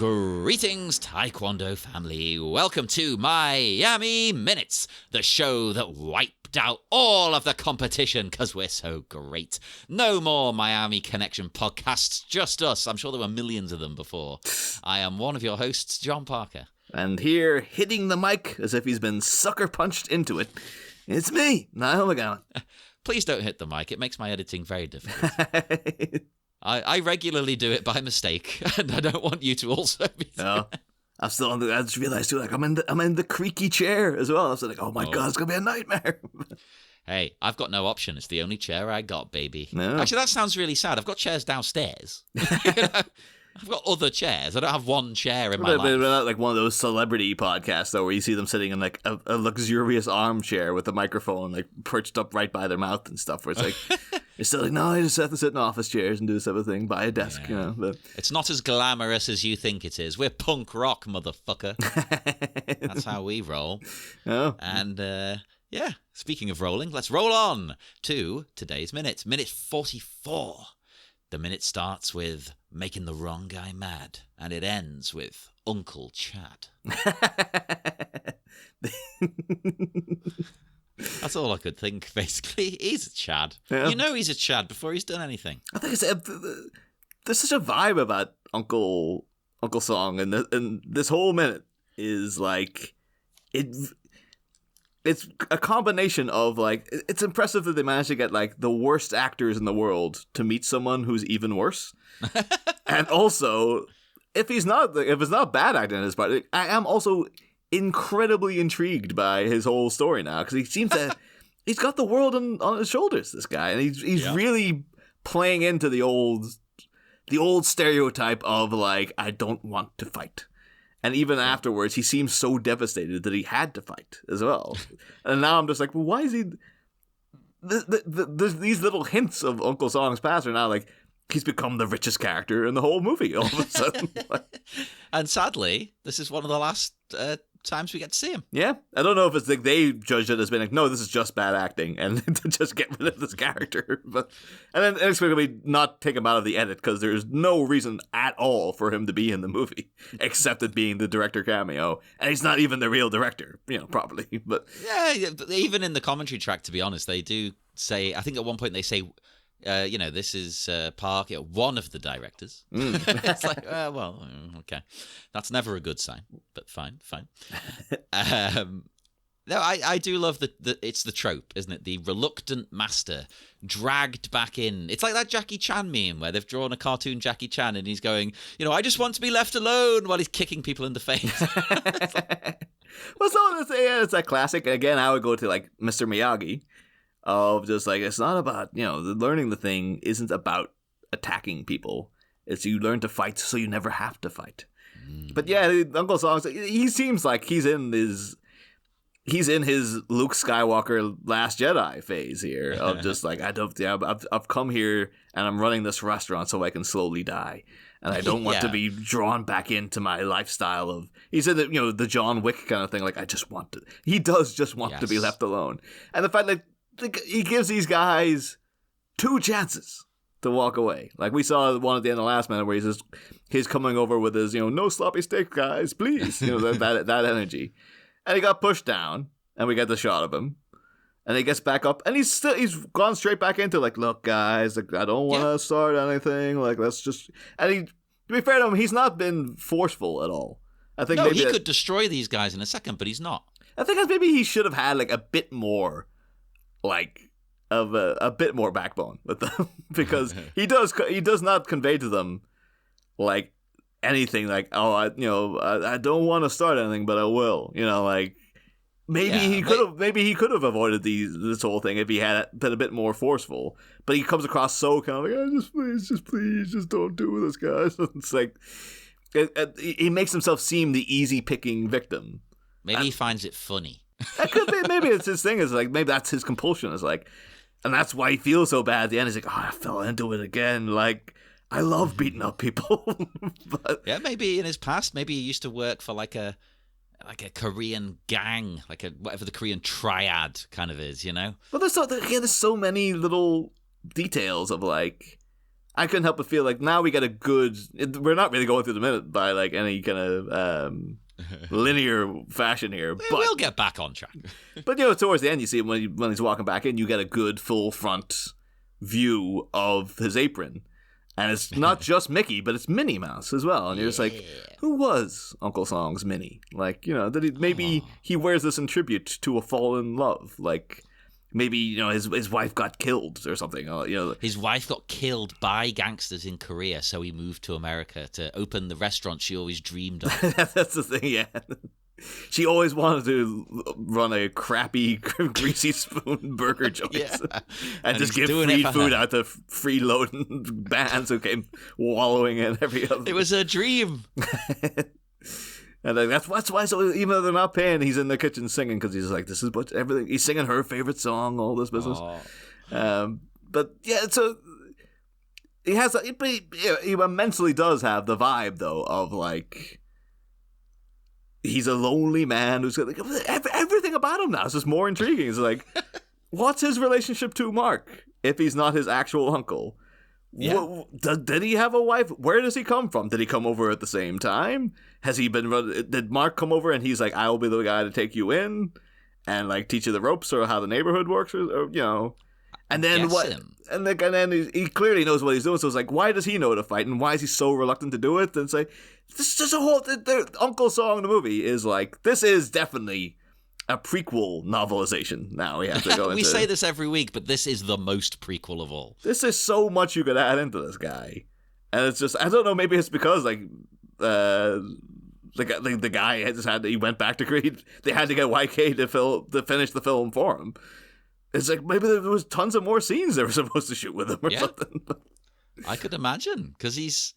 Greetings, Taekwondo family. Welcome to Miami Minutes, the show that wiped out all of the competition because we're so great. No more Miami Connection podcasts, just us. I'm sure there were millions of them before. I am one of your hosts, John Parker. And here, hitting the mic as if he's been sucker punched into it, it's me, Niall McGowan. Please don't hit the mic. It makes my editing very difficult. I regularly do it by mistake, and I don't want you to also be. No, I'm still on I just realized too, like I'm in the creaky chair as well. I was like, oh my god, it's gonna be a nightmare. Hey, I've got no option. It's the only chair I got, baby. No. Actually, that sounds really sad. I've got chairs downstairs. I've got other chairs. I don't have one chair in my life. We're not like one of those celebrity podcasts, though, where you see them sitting in like a luxurious armchair with a microphone like perched up right by their mouth and stuff. Where it's like, you're still like, no, I just have to sit in office chairs and do this other thing by a desk, Yeah. you know. But It's not as glamorous as you think it is. We're punk rock, motherfucker. That's how we roll. Oh. And yeah, speaking of rolling, let's roll on to today's minute. Minute 44. The minute starts with making the wrong guy mad, and it ends with Uncle Chad. That's all I could think, basically. He's a Chad. Yeah. You know he's a Chad before he's done anything. I think there's such a vibe about Uncle Song, and this whole minute is like it's a combination of like it's impressive that they managed to get like the worst actors in the world to meet someone who's even worse, and also if it's not bad acting on his part, I am also incredibly intrigued by his whole story now because he seems to he's got the world on his shoulders, this guy, and he's really playing into the old stereotype of like I don't want to fight. And even afterwards, he seems so devastated that he had to fight as well. And now I'm just like, well, why is he... These little hints of Uncle Song's past are now like, he's become the richest character in the whole movie all of a sudden. And sadly, this is one of the last times we get to see him. Yeah. I don't know if it's like they judged it as being like, no, this is just bad acting and to just get rid of this character. And then inexplicably not take him out of the edit because there's no reason at all for him to be in the movie except it being the director cameo. And he's not even the real director, properly. But yeah, even in the commentary track, to be honest, they do say, I think at one point they say, this is Park, one of the directors. It's like, well, okay. That's never a good sign, but fine. No, I do love it's the trope, isn't it? The reluctant master dragged back in. It's like that Jackie Chan meme where they've drawn a cartoon Jackie Chan and he's going, I just want to be left alone while he's kicking people in the face. Well, so it's that classic. Again, I would go to like Mr. Miyagi. Of just like, it's not about, learning the thing isn't about attacking people. It's you learn to fight so you never have to fight. But yeah, Uncle Song, he seems like he's in his Luke Skywalker Last Jedi phase here of just like, I've come here and I'm running this restaurant so I can slowly die. And I don't want to be drawn back into my lifestyle of, he said that, the John Wick kind of thing. Like, he does just want to be left alone. And the fact that, he gives these guys 2 chances to walk away. Like we saw one at the end of the last minute where he's coming over with his, no sloppy steak, guys, please. That energy. And he got pushed down, and we get the shot of him. And he gets back up, and he's gone straight back into like, look, guys, like I don't want to start anything. Like let's just. And to be fair to him, he's not been forceful at all. I think he could destroy these guys in a second, but he's not. I think maybe he should have had like a bit more. Like of a bit more backbone with them because he does not convey to them like anything like I don't want to start anything but I will like maybe he could have avoided this whole thing if he had been a bit more forceful, but he comes across so kind of like please don't do this, guys. It's like he makes himself seem the easy picking victim. Maybe he finds it funny. That could be. Maybe it's his thing. Is like maybe that's his compulsion. Is like, and that's why he feels so bad at the end. He's like, I fell into it again. Like I love beating up people. But yeah, maybe in his past, maybe he used to work for like a Korean gang, like whatever the Korean triad kind of is, But there's so many little details of like I couldn't help but feel like now we get a good. We're not really going through the minute by like any kind of linear fashion here, but We'll get back on track. But towards the end, you see him when he's walking back in, you get a good full front view of his apron, and it's not just Mickey, but it's Minnie Mouse as well. And you're just like, who was Uncle Song's Minnie? Like, maybe he wears this in tribute to a fallen love, like. Maybe, his wife got killed or something. His wife got killed by gangsters in Korea, so he moved to America to open the restaurant she always dreamed of. That's the thing, yeah. She always wanted to run a crappy, greasy spoon burger joint. Yeah. And just give free food out to freeloading bands who came wallowing in every other. It was a dream. And that's why. So even though they're not paying, he's in the kitchen singing because he's like, "This is what everything." He's singing her favorite song, all this business. But yeah, so he has. But he immensely does have the vibe though of like he's a lonely man who's got everything about him now is just more intriguing. It's like, what's his relationship to Mark if he's not his actual uncle? Yeah. Did he have a wife? Where does he come from? Did he come over at the same time? Has he been? Did Mark come over and he's like, "I will be the guy to take you in and like teach you the ropes or how the neighborhood works," or And then what? And then he clearly knows what he's doing. So it's like, why does he know to fight, and why is he so reluctant to do it? And say, this is just a whole. Uncle Song the movie is like, this is definitely a prequel novelization. Now we have to go into. We say this every week, but this is the most prequel of all. This is so much you could add into this guy, and it's just I don't know. Maybe it's because like the guy he went back to Creed. They had to get YK to finish the film for him. It's like maybe there was tons of more scenes they were supposed to shoot with him or something. I could imagine because he's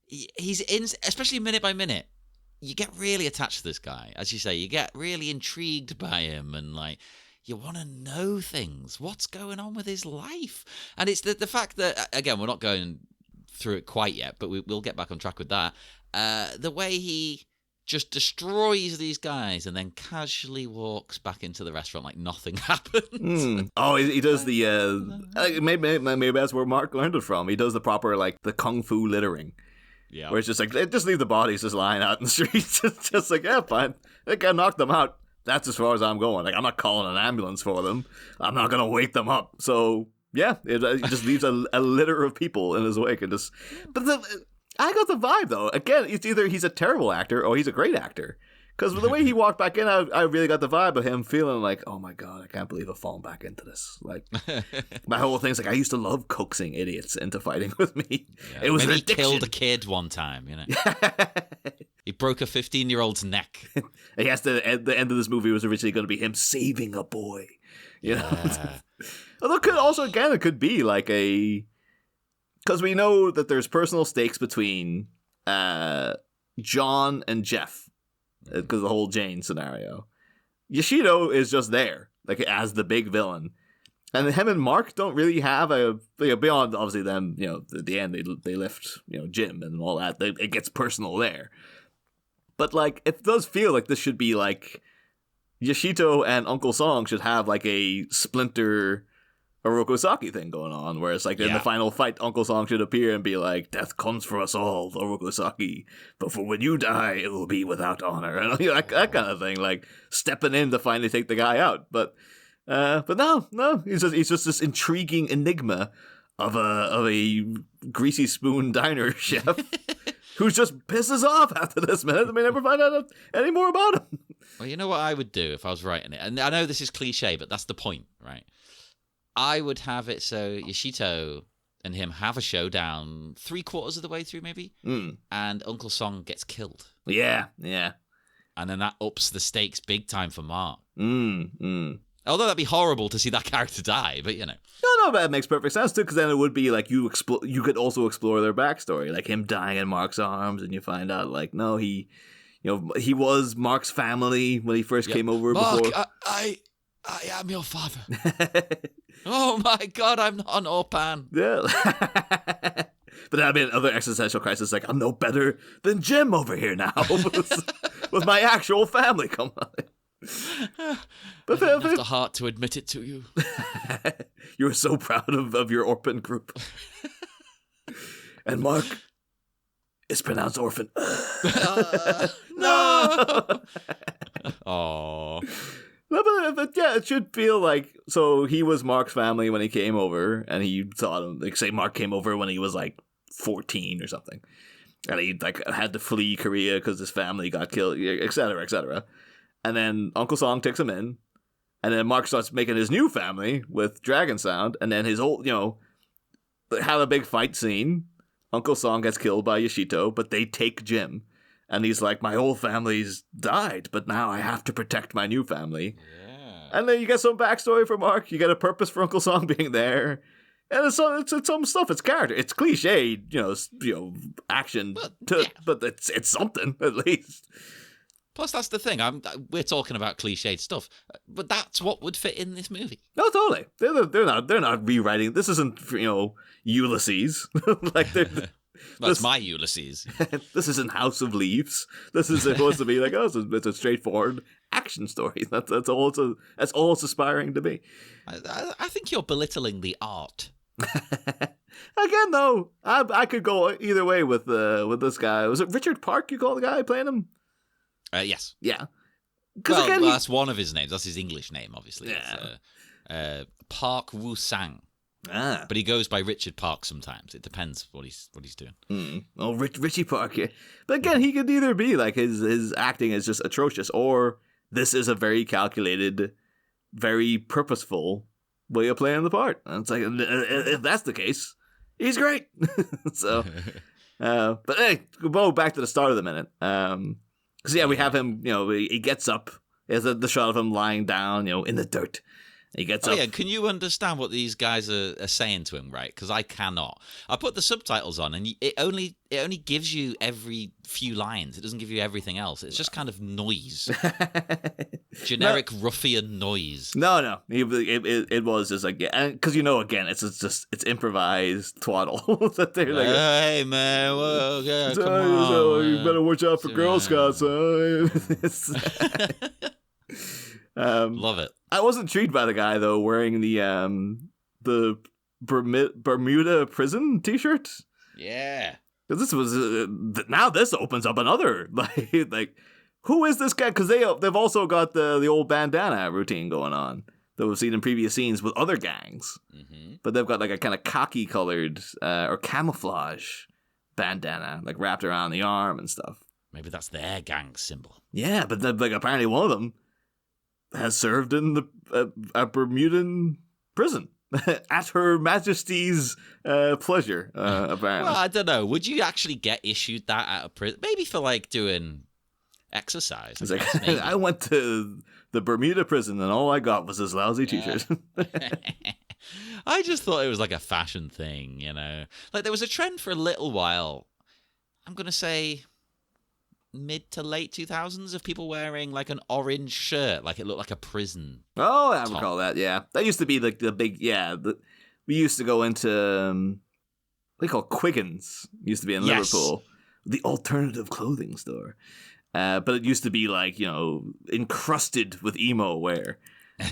in, especially minute by minute. You get really attached to this guy, as you say. You get really intrigued by him, and like you want to know things. What's going on with his life? And it's the fact that again, we're not going through it quite yet, but we'll get back on track with that. The way he just destroys these guys and then casually walks back into the restaurant like nothing happened. Oh, he does the maybe that's where Mark learned it from. He does the proper like the kung fu littering. Yeah. Where it's just like, just leave the bodies just lying out in the streets. It's just like, yeah, fine. I can knock them out. That's as far as I'm going. Like, I'm not calling an ambulance for them. I'm not going to wake them up. So, yeah, it just leaves a litter of people in his wake. And just, but I got the vibe, though. Again, it's either he's a terrible actor or he's a great actor. Because the way he walked back in, I really got the vibe of him feeling like, oh my God, I can't believe I've fallen back into this. Like, my whole thing's like, I used to love coaxing idiots into fighting with me. Yeah, it was maybe an addiction. He killed a kid one time, He broke a 15-year-old's neck. He has to. The end of this movie was originally going to be him saving a boy. You know? Although it could be like a. Because we know that there's personal stakes between John and Jeff. Because the whole Jane scenario. Yoshido is just there, like as the big villain. And him and Mark don't really have beyond obviously them, at the end they lift, Jim and all that. It gets personal there. But like, it does feel like this should be like Yoshito and Uncle Song should have like a Splinter Orokosaki thing going on, where it's like in the final fight, Uncle Song should appear and be like, "Death comes for us all, Orokosaki, but for when you die, it will be without honor," and that kind of thing, like stepping in to finally take the guy out. But no, he's just this intriguing enigma of a greasy spoon diner chef who just pisses off after this minute, and we never find out any more about him. Well, you know what I would do if I was writing it, and I know this is cliche, but that's the point, right? I would have it so Yoshito and him have a showdown 3/4 of the way through, maybe, and Uncle Song gets killed. Yeah. And then that ups the stakes big time for Mark. Although that'd be horrible to see that character die, but No, but that makes perfect sense, too, because then it would be like you could also explore their backstory, like him dying in Mark's arms, and you find out, like, no, he was Mark's family when he first came over Mark, before. I am your father. Oh my God, I'm not an Orpan. Yeah. But that'd be another existential crisis. Like, I'm no better than Jim over here now with my actual family. Come on. But I don't have the heart to admit it to you. You were so proud of your Orpan group. And Mark is pronounced orphan. No! Oh. No, but yeah, it should feel like, so he was Mark's family when he came over, and he saw him, like, say Mark came over when he was like 14 or something, and he like had to flee Korea because his family got killed, etc., etc. And then Uncle Song takes him in, and then Mark starts making his new family with Dragon Sound, and then his old, had a big fight scene. Uncle Song gets killed by Yoshito, but they take Jim. And he's like, my whole family's died, but now I have to protect my new family. Yeah. And then you get some backstory for Mark. You get a purpose for Uncle Song being there. And it's some stuff. It's character. It's cliche, action. But it's something, at least. Plus, that's the thing. We're talking about cliched stuff, but that's what would fit in this movie. No, totally. They're not rewriting. This isn't, Ulysses. Like, That's my Ulysses. This isn't House of Leaves. This is supposed to be like, it's a straightforward action story. That's all it's aspiring to be. I think you're belittling the art. Again, though, I could go either way with this guy. Was it Richard Park you call the guy playing him? Yes. Yeah. Well, that's one of his names. That's his English name, obviously. Yeah. Park Woo-sang. Ah. But he goes by Richard Park sometimes. It depends what he's doing. Oh, Richie Park. Yeah. But again, he could either be like his acting is just atrocious, or this is a very calculated, very purposeful way of playing the part. And it's like, if that's the case, he's great. So, but hey, go back to the start of the minute. Because yeah, we have him. He gets up. There's the shot of him lying down, in the dirt. He gets up. Yeah, can you understand what these guys are saying to him, right? Because I cannot. I put the subtitles on, and it only gives you every few lines. It doesn't give you everything else. It's just kind of noise. Generic ruffian noise. No. It was just like, because again, it's improvised twaddle that they're like, hey man, well, yeah, come on, so you better watch out for Girl Scouts. Love it. I was intrigued by the guy though wearing the Bermuda prison T-shirt. Yeah, because this was now this opens up another like who is this guy? Because they've also got the old bandana routine going on that we've seen in previous scenes with other gangs, but they've got like a kind of khaki colored or camouflage bandana like wrapped around the arm and stuff. Maybe that's their gang symbol. Yeah, but like apparently one of them has served in a Bermudan prison at Her Majesty's pleasure, apparently. Well, I don't know. Would you actually get issued that at a prison? Maybe for like doing exercise. I went to the Bermuda prison and all I got was this lousy t-shirt. I just thought it was like a fashion thing, Like there was a trend for a little while. I'm going to say mid to late 2000s of people wearing like an orange shirt, like it looked like a prison. Oh, I recall that. Yeah, that used to be like the big. Yeah, we used to go into what they call Quiggins. Used to be in Liverpool, the alternative clothing store. But it used to be like encrusted with emo wear,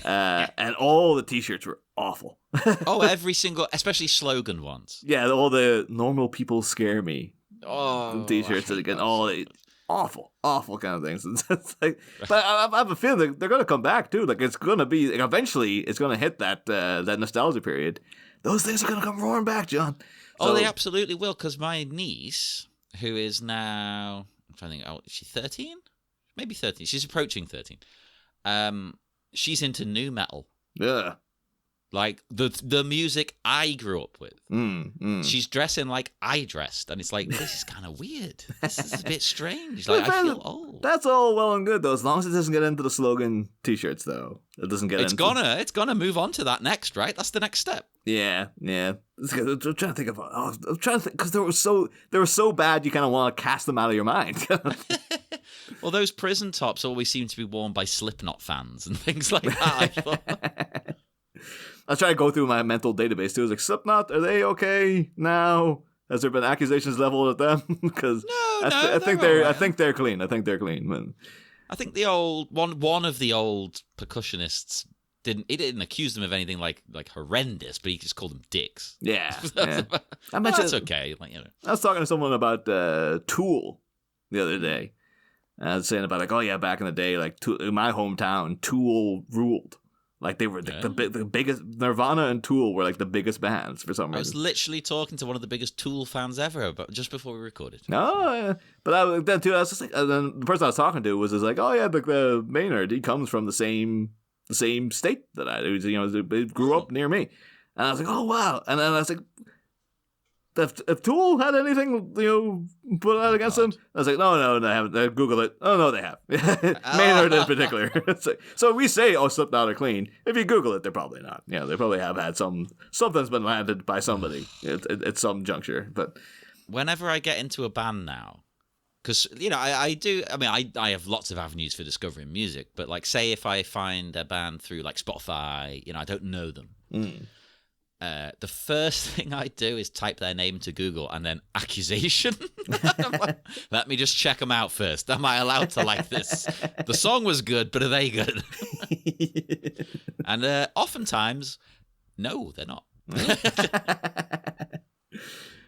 and all the t-shirts were awful. Oh, every single, especially slogan ones. Yeah, all the normal people scare me. Oh, t-shirts and again all. Awful kind of things. It's like, but I have a feeling they're going to come back too. Like it's going to be eventually, it's going to hit that nostalgia period. Those things are going to come roaring back, John. So, they absolutely will. Because my niece, who is now, I'm trying to think, is she 13? Maybe 13. She's approaching 13. She's into nu metal. Yeah. Like the music I grew up with. She's dressing like I dressed, and it's like, this is kind of weird. This is a bit strange. Like I feel old. That's all well and good though, as long as it doesn't get into the slogan t-shirts though. It doesn't get. It's gonna move on to that next, right? That's the next step. Yeah. I'm trying to think of. I'm trying to think because they were so bad you kind of want to cast them out of your mind. Well, those prison tops always seem to be worn by Slipknot fans and things like that. I thought. I was trying to go through my mental database too. I was like, Slipknot, are they okay now? Has there been accusations leveled at them? Because I think they're clean. I think they're clean. Man. I think the old one of the old percussionists didn't accuse them of anything like horrendous, but he just called them dicks. Yeah. That's okay. Like, I was talking to someone about Tool the other day. I was saying about like, oh yeah, back in the day, like in my hometown, Tool ruled. Like they were the biggest. Nirvana and Tool were like the biggest bands for some reason. I was literally talking to one of the biggest Tool fans ever, but just before we recorded. No, but then too, I was just like, and then the person I was talking to was just like, oh yeah, the Maynard, he comes from the same state that I do. He grew up near me, and I was like, oh wow, and then I was like, if Tool had anything, put out against them, I was like, no, they haven't. Google it. Oh no, they have. Maynard in particular. So we say, oh, Slipknot are clean. If you Google it, they're probably not. Yeah, they probably have had something's been landed by somebody at some juncture. But whenever I get into a band now, because I have lots of avenues for discovering music. But like, say if I find a band through like Spotify, I don't know them. The first thing I do is type their name to Google and then accusation. Let me just check them out first. Am I allowed to like this? The song was good, but are they good? And oftentimes, no, they're not.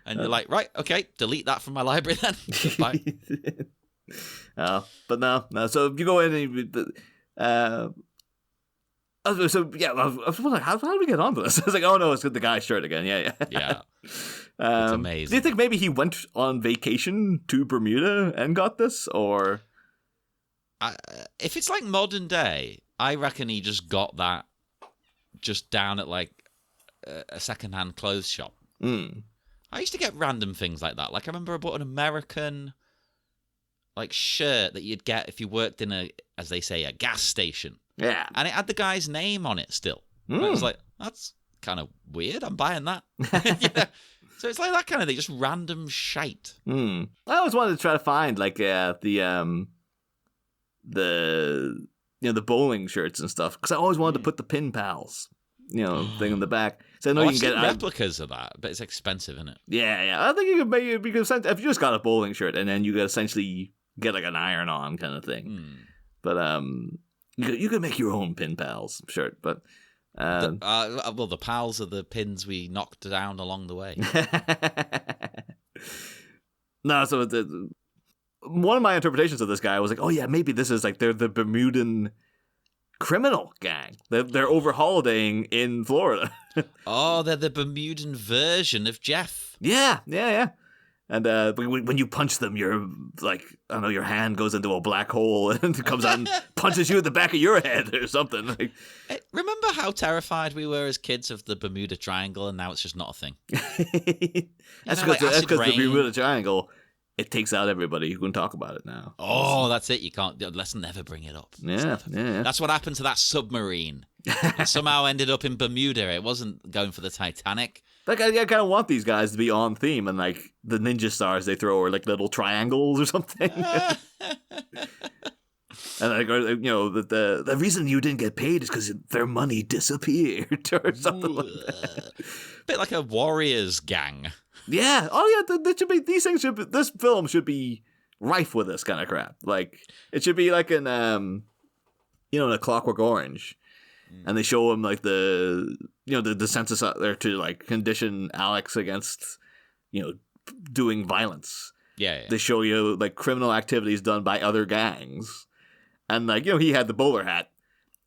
And you're like, right, okay, delete that from my library then. Bye. But no. So if you go in and so yeah, I was wondering how do we get onto this? I was like, oh no, it's the guy's shirt again. Yeah. It's amazing. Do you think maybe he went on vacation to Bermuda and got this, or if it's like modern day, I reckon he just got that just down at like a secondhand clothes shop. I used to get random things like that. Like I remember I bought an American like shirt that you'd get if you worked in as they say, a gas station. Yeah. And it had the guy's name on it still. And I was like, that's kind of weird. I'm buying that. So it's like that kind of thing, just random shite. I always wanted to try to find like the bowling shirts and stuff, because I always wanted to put the pin pals, thing in the back. So I know you can get replicas of that, but it's expensive, isn't it? Yeah. I think you could maybe, because if you just got a bowling shirt and then you could essentially get like an iron-on kind of thing. But you could make your own pin pals shirt, but the pals are the pins we knocked down along the way. No, so one of my interpretations of this guy was like, oh yeah, maybe this is like they're the Bermudan criminal gang. They're over holidaying in Florida. Oh, they're the Bermudan version of Jeff. Yeah. And when you punch them, you're like, I don't know, your hand goes into a black hole and it comes out and punches you in the back of your head or something. Like, remember how terrified we were as kids of the Bermuda Triangle, and now it's just not a thing? That's because the Bermuda Triangle, it takes out everybody who can talk about it now. Oh, that's it. You can't. Let's never bring it up. Yeah. That's what happened to that submarine. It somehow ended up in Bermuda. It wasn't going for the Titanic. Like, I kind of want these guys to be on theme, and like the ninja stars they throw are like little triangles or something. And like, the reason you didn't get paid is because their money disappeared or something like that. Bit like a Warriors gang. Yeah. Oh yeah. That should be. These things should be. This film should be rife with this kind of crap. Like it should be like in A Clockwork Orange. And they show him like the census out there to like condition Alex against, doing violence. Yeah. They show you like criminal activities done by other gangs. And like, he had the bowler hat.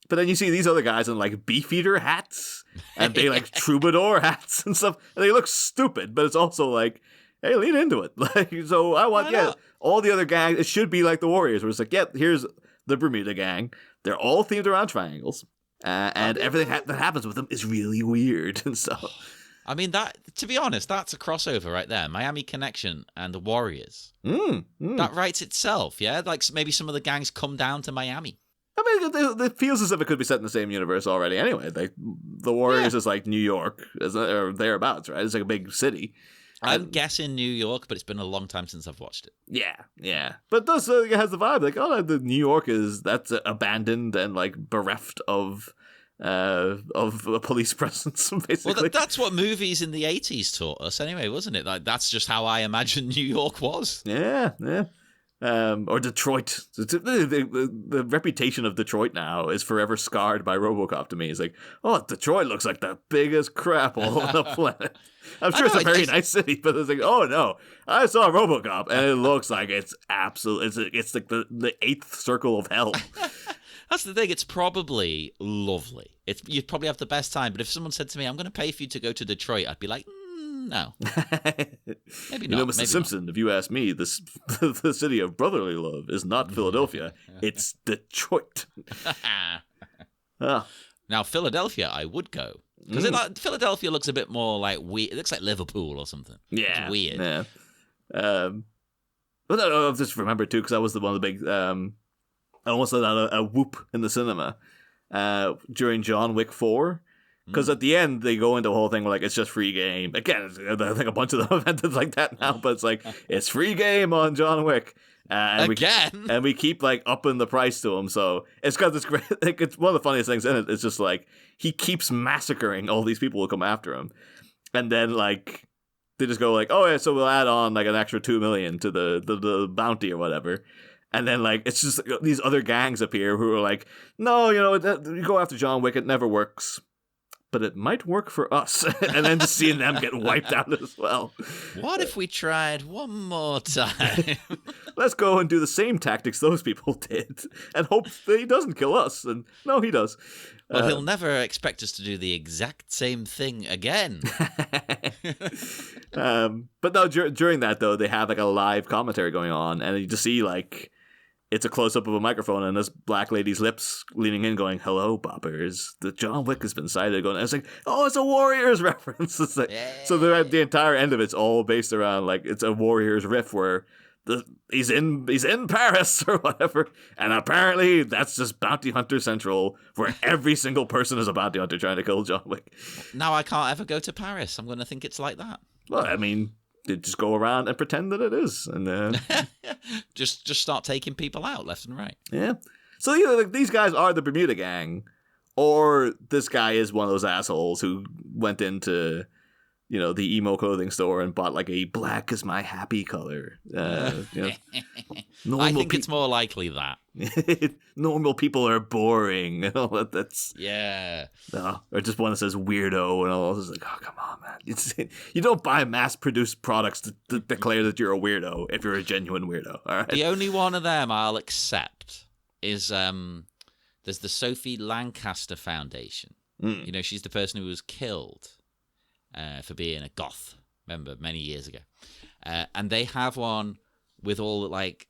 But then you see these other guys in like beefeater hats and they like troubadour hats and stuff. And they look stupid, but it's also like, hey, lean into it. Like, so I want, all the other gangs, it should be like the Warriors, where it's like, here's the Bermuda gang. They're all themed around triangles. And everything that happens with them is really weird and stuff. I mean, to be honest, that's a crossover right there. Miami Connection and the Warriors. That writes itself, yeah? Like maybe some of the gangs come down to Miami. I mean, it feels as if it could be set in the same universe already anyway. Like, the Warriors is like New York, or thereabouts, right? It's like a big city. I'm guessing New York, but it's been a long time since I've watched it. Yeah. But it has the vibe, like, the New York that's abandoned and, like, bereft of a police presence, basically. Well, that's what movies in the 80s taught us anyway, wasn't it? Like, that's just how I imagine New York was. Yeah. Or Detroit. The reputation of Detroit now is forever scarred by RoboCop to me. It's like, oh, Detroit looks like the biggest crap all on the planet. I'm sure it's a very nice city, but it's like, oh no, I saw RoboCop, and it looks like it's absolute. It's like the eighth circle of hell. That's the thing. It's probably lovely. You'd probably have the best time. But if someone said to me, "I'm going to pay for you to go to Detroit," I'd be like, no, maybe not. You know, Mr. Simpson, if you ask me, the city of brotherly love is not Philadelphia. It's Detroit. Now, Philadelphia, I would go. Because Philadelphia looks a bit more like weird. It looks like Liverpool or something. Yeah. It's weird. Yeah. But I've just remembered, too, because I was one of the big... I almost let out a whoop in the cinema during John Wick 4. Because at the end, they go into a whole thing where, like, it's just free game. Again, I think a bunch of them have ended like that now, but it's like, it's free game on John Wick. And we keep, like, upping the price to him, so it's got this great... Like, it's one of the funniest things in it. It's just, like, he keeps massacring all these people who come after him. And then, like, they just go, like, oh, yeah, so we'll add on, like, an extra $2 million to the bounty or whatever. And then, like, it's just like, these other gangs appear who are like, no, you go after John Wick, it never works. But it might work for us. And then just seeing them get wiped out as well. What if we tried one more time? Let's go and do the same tactics those people did and hope that he doesn't kill us. And no, he does. Well, he'll never expect us to do the exact same thing again. But no, during that, though, they have like a live commentary going on. And you just see like... It's a close-up of a microphone and this black lady's lips leaning in going, hello, boppers. The John Wick has been sighted. Going, it's like, oh, it's a Warriors reference. It's like, so the entire end of it's all based around, like, it's a Warriors riff where he's in Paris or whatever. And apparently that's just Bounty Hunter Central where every single person is a bounty hunter trying to kill John Wick. Now I can't ever go to Paris. I'm going to think it's like that. Well, I mean... They just go around and pretend that it is, and just start taking people out left and right. Yeah. So either like, these guys are the Bermuda Gang, or this guy is one of those assholes who went into, the emo clothing store and bought like a black is my happy color. I think it's more likely that. Normal people are boring and all that. That's or just one that says weirdo and all. It's like, oh come on, man! You don't buy mass-produced products to declare that you're a weirdo if you're a genuine weirdo. All right. The only one of them I'll accept is there's the Sophie Lancaster Foundation. She's the person who was killed for being a goth. Remember, many years ago, and they have one with all like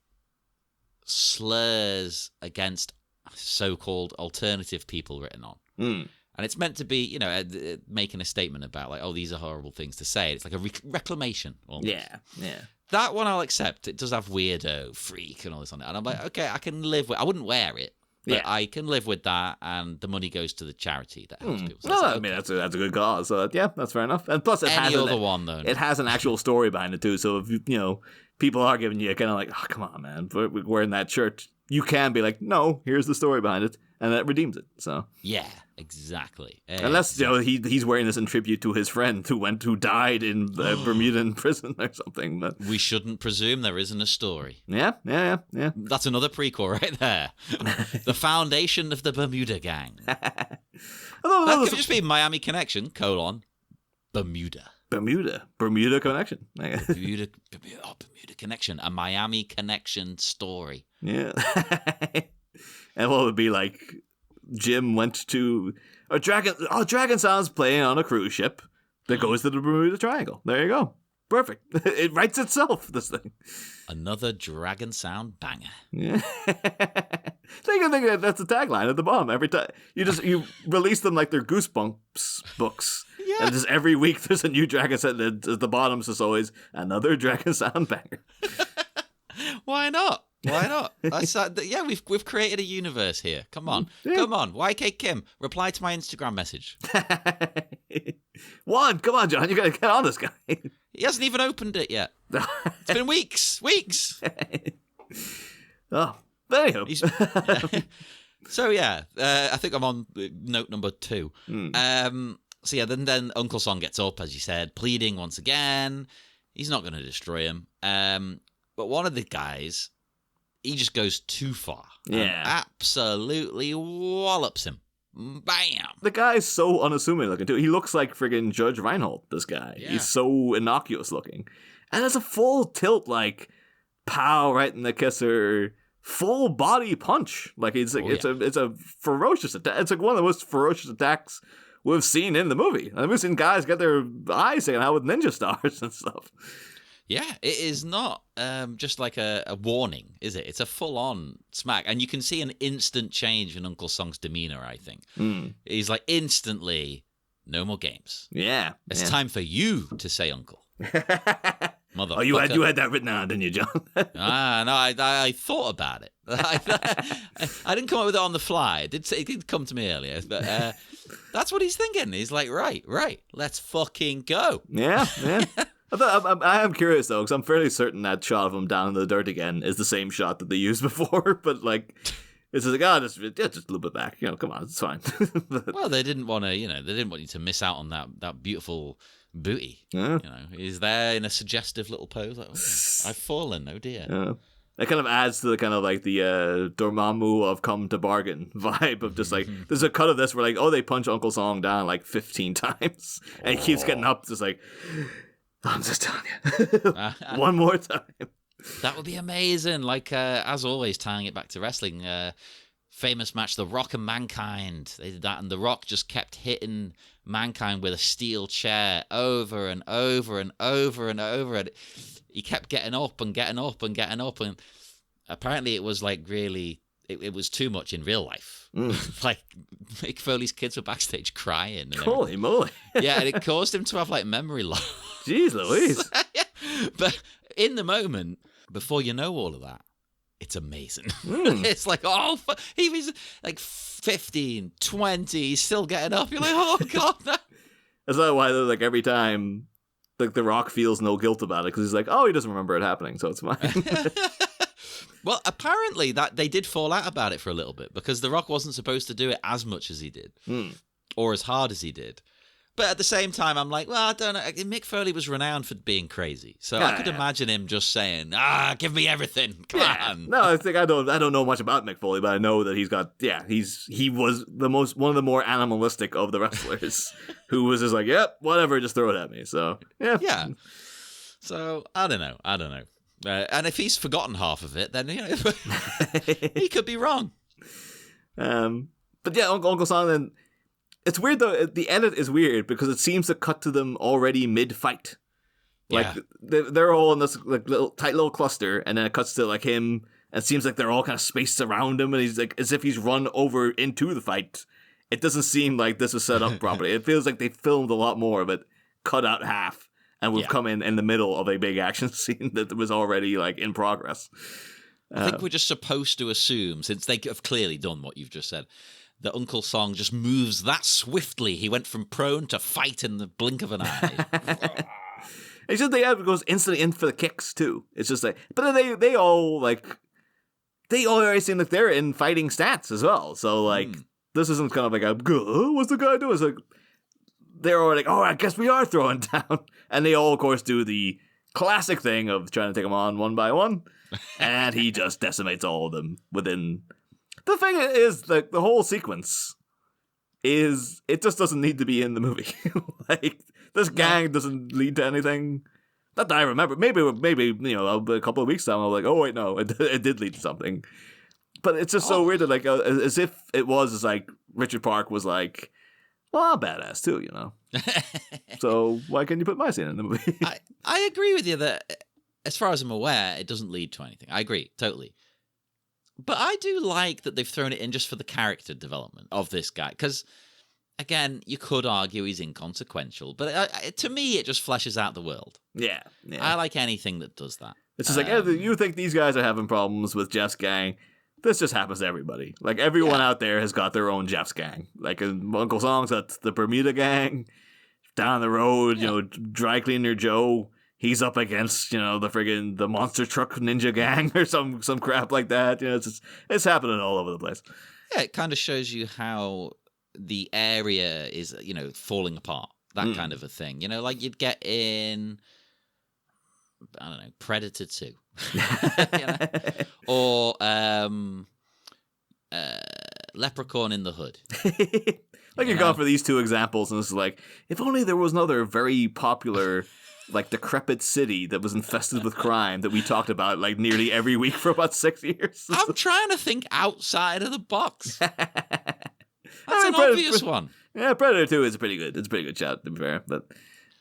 slurs against so-called alternative people written on. And it's meant to be, making a statement about like, oh, these are horrible things to say. It's like a reclamation. Almost. Yeah. That one I'll accept. It does have weirdo, freak, and all this on it. And I'm like, okay, I can live with. I wouldn't wear it, but I can live with that. And the money goes to the charity that helps people. So no, like, I mean that's a good cause. So yeah, that's fair enough. And plus, it has an actual story behind it too. So if people are giving you kind of like, oh come on, man, we're wearing that shirt. You can be like, no, here's the story behind it, and that redeems it. So yeah, exactly. Unless he's wearing this in tribute to his friend who died in the Bermudan prison or something. But we shouldn't presume there isn't a story. Yeah. That's another prequel right there. The foundation of the Bermuda Gang. That could just be Miami Connection, Bermuda. Bermuda Connection. Bermuda Connection. A Miami Connection story. Yeah. And what would be like, Jim went to Dragon Sound's playing on a cruise ship that goes to the Bermuda Triangle. There you go. Perfect. It writes itself, this thing. Another Dragon Sound banger. Yeah. So you can think that's the tagline at the bottom every time. You release them like they're Goosebumps books. Yeah. And just every week there's a new Dragon Sound. At the bottom is always another Dragon Sound banger. Why not? Yeah, we've created a universe here. Come on. YK Kim, reply to my Instagram message. Come on, John, you gotta get on this guy. He hasn't even opened it yet. It's been weeks. Oh, anywho. So yeah, I think I'm on note number 2. So yeah, then Uncle Song gets up, as you said, pleading once again. He's not going to destroy him. But one of the guys he just goes too far. Yeah. And absolutely wallops him. Bam! The guy's so unassuming looking, too. He looks like friggin' Judge Reinhold, this guy. Yeah. He's so innocuous looking. And it's a full tilt, like, pow, right in the kisser, full body punch. Like, it's a ferocious attack. It's like one of the most ferocious attacks we've seen in the movie. I've seen guys get their eyes taken out with ninja stars and stuff. Yeah, it is not just like a warning, is it? It's a full-on smack. And you can see an instant change in Uncle Song's demeanor, I think. He's like, instantly, no more games. Yeah. It's time for you to say uncle. Motherfucker. Oh, you had that written down, didn't you, John? No, I thought about it. I didn't come up with it on the fly. It did come to me earlier, but that's what he's thinking. He's like, right, let's fucking go. Yeah. I am curious, though, because I'm fairly certain that shot of him down in the dirt again is the same shot that they used before, but, like, it's just like, just a little bit back. Come on, it's fine. Well, they didn't want to, they didn't want you to miss out on that beautiful booty. Yeah. He's there in a suggestive little pose, like, oh, I've fallen, oh dear. Yeah. It kind of adds to the kind of like the Dormammu of Come to Bargain vibe of just like, there's a cut of this where like, they punch Uncle Song down like 15 times, and he keeps getting up, just like, I'm just telling you, one more time. That would be amazing. Like, as always, tying it back to wrestling, famous match, The Rock and Mankind. They did that, and The Rock just kept hitting Mankind with a steel chair over and over and over and over. And he kept getting up and getting up and getting up. And apparently it was like really, it was too much in real life. Like, Mick Foley's kids were backstage crying. And holy moly. Yeah, and it caused him to have like memory loss. Jeez Louise. Yeah. But in the moment, before you know all of that, it's amazing. It's like, he was like 15, 20, he's still getting up. You're like, oh, God. No. That's not why, like, every time, like, The Rock feels no guilt about it, because he's like, he doesn't remember it happening, so it's fine. Well, apparently that they did fall out about it for a little bit, because The Rock wasn't supposed to do it as much as he did, or as hard as he did. But at the same time, I'm like, well, I don't know. Mick Foley was renowned for being crazy, so I could imagine him just saying, give me everything. Come on. No, I think I don't know much about Mick Foley, but I know that he's got, he was one of the more animalistic of the wrestlers, who was just like, yep, whatever, just throw it at me. So yeah. So I don't know. And if he's forgotten half of it, then he could be wrong. But yeah, Uncle Song then. It's weird though. The edit is weird because it seems to cut to them already mid-fight. Like they're all in this like tight little cluster, and then it cuts to like him. And it seems like they're all kind of spaced around him, and he's like as if he's run over into the fight. It doesn't seem like this was set up properly. It feels like they filmed a lot more of it, cut out half, and we've come in the middle of a big action scene that was already like in progress. I think we're just supposed to assume, since they have clearly done what you've just said, that Uncle Song just moves that swiftly. He went from prone to fight in the blink of an eye. It's just goes instantly in for the kicks too. It's just like, but then they all already seem like they're in fighting stats as well. So like this isn't kind of like what's the guy doing? It's like they're all like, I guess we are throwing down, and they all of course do the classic thing of trying to take them on one by one, and he just decimates all of them within. The thing is, the whole sequence is, it just doesn't need to be in the movie. Like, this gang doesn't lead to anything. Not that I remember. Maybe a couple of weeks down, I'm like, oh, wait, no, it did lead to something. But it's just so weird that, like, as if it was, like, Richard Park was like, well, I'm badass too, So why can't you put my scene in the movie? I agree with you that, as far as I'm aware, it doesn't lead to anything. I agree, totally. But I do like that they've thrown it in just for the character development of this guy. Because, again, you could argue he's inconsequential. But to me, it just fleshes out the world. Yeah. I like anything that does that. It's just like, you think these guys are having problems with Jeff's gang. This just happens to everybody. Like, everyone out there has got their own Jeff's gang. Like, Uncle Song's got the Bermuda gang. Down the road, Dry Cleaner Joe. He's up against, the monster truck ninja gang or some crap like that. It's happening all over the place. Yeah, it kind of shows you how the area is, falling apart. That kind of a thing. Like you'd get in I don't know, Predator 2. You know? Or Leprechaun in the Hood. Like you're going for these two examples, and it's like, if only there was another very popular, like, decrepit city that was infested with crime that we talked about, like, nearly every week for about 6 years. I'm trying to think outside of the box. That's an obvious one. Yeah, Predator 2 is pretty good. It's a pretty good shout, to be fair. But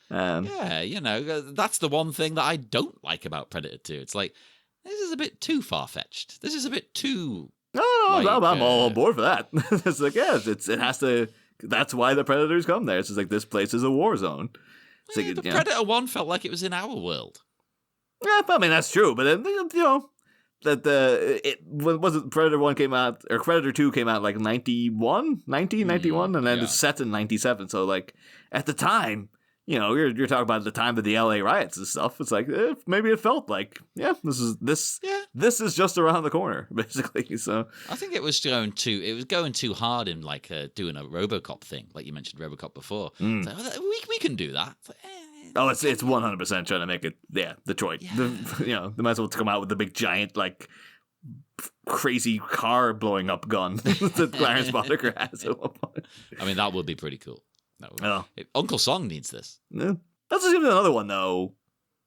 yeah, you know, that's the one thing that I don't like about Predator 2. It's like, this is a bit too far-fetched. This is a bit too... No, I'm all on board for that. It's like, yeah, it has to... That's why the Predators come there. It's just like, this place is a war zone. Yeah, like, the Predator 1 felt like it was in our world. Yeah, I mean, that's true. But, you know, that was it Predator 1 came out, or Predator 2 came out like 1991, and then it's set in 97. So, like, at the time, you know, you're talking about the time of the LA riots and stuff. It's like, maybe it felt like, yeah, this is just around the corner, basically. So I think it was going too hard in like doing a RoboCop thing, like you mentioned RoboCop before. It's like, we can do that. It's like, it's 100% trying to make it, Detroit. Yeah. You know, they might as well come out with the big giant like crazy car blowing up gun that Clarence Boddicker has at one point. I mean, that would be pretty cool. Uncle Song needs this. Yeah. That's just another one, though.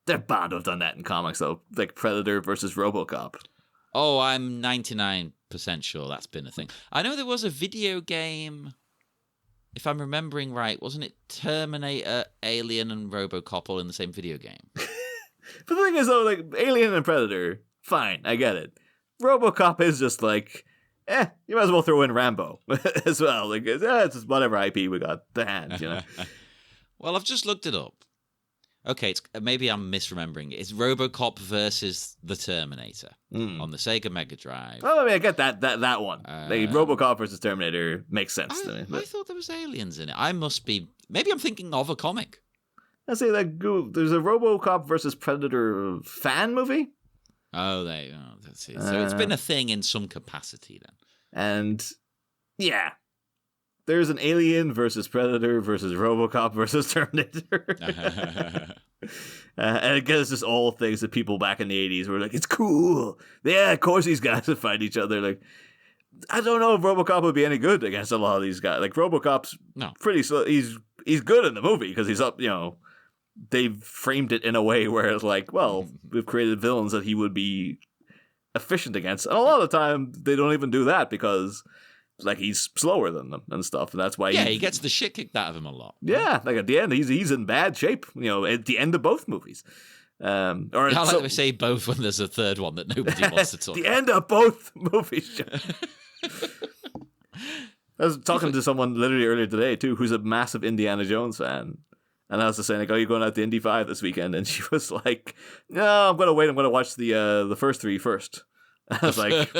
They're bound to have done that in comics, though. Like Predator versus RoboCop. Oh, I'm 99% sure that's been a thing. I know there was a video game, if I'm remembering right, wasn't it Terminator, Alien, and RoboCop all in the same video game? But the thing is, though, like, Alien and Predator, fine, I get it. RoboCop is just like... you might as well throw in Rambo as well. Like, it's just whatever IP we got to hand, you know. Well, I've just looked it up. Okay, maybe I'm misremembering it. It's RoboCop versus the Terminator on the Sega Mega Drive. Oh, I mean, I get that one. Like, RoboCop versus Terminator makes sense to me. I thought there was aliens in it. Maybe I'm thinking of a comic. I say that there's a RoboCop versus Predator fan movie. Oh, that's it. So it's been a thing in some capacity then. And, yeah. There's an Alien versus Predator versus RoboCop versus Terminator. And it gets just all things that people back in the 80s were like, it's cool. Yeah, of course these guys would fight each other. Like, I don't know if RoboCop would be any good against a lot of these guys. Like, RoboCop's pretty slow. He's good in the movie because he's up, you know. They've framed it in a way where it's like, well, we've created villains that he would be efficient against. And a lot of the time, they don't even do that because, like, he's slower than them and stuff. And that's why he gets the shit kicked out of him a lot. Yeah, like at the end, he's in bad shape, you know, at the end of both movies. I like to say both when there's a third one that nobody wants to talk about. The end of both movies. I was talking to someone literally earlier today, too, who's a massive Indiana Jones fan. And I was just saying, like, you're going out to Indy 5 this weekend? And she was like, no, I'm going to wait. I'm going to watch the first three first. And I was like,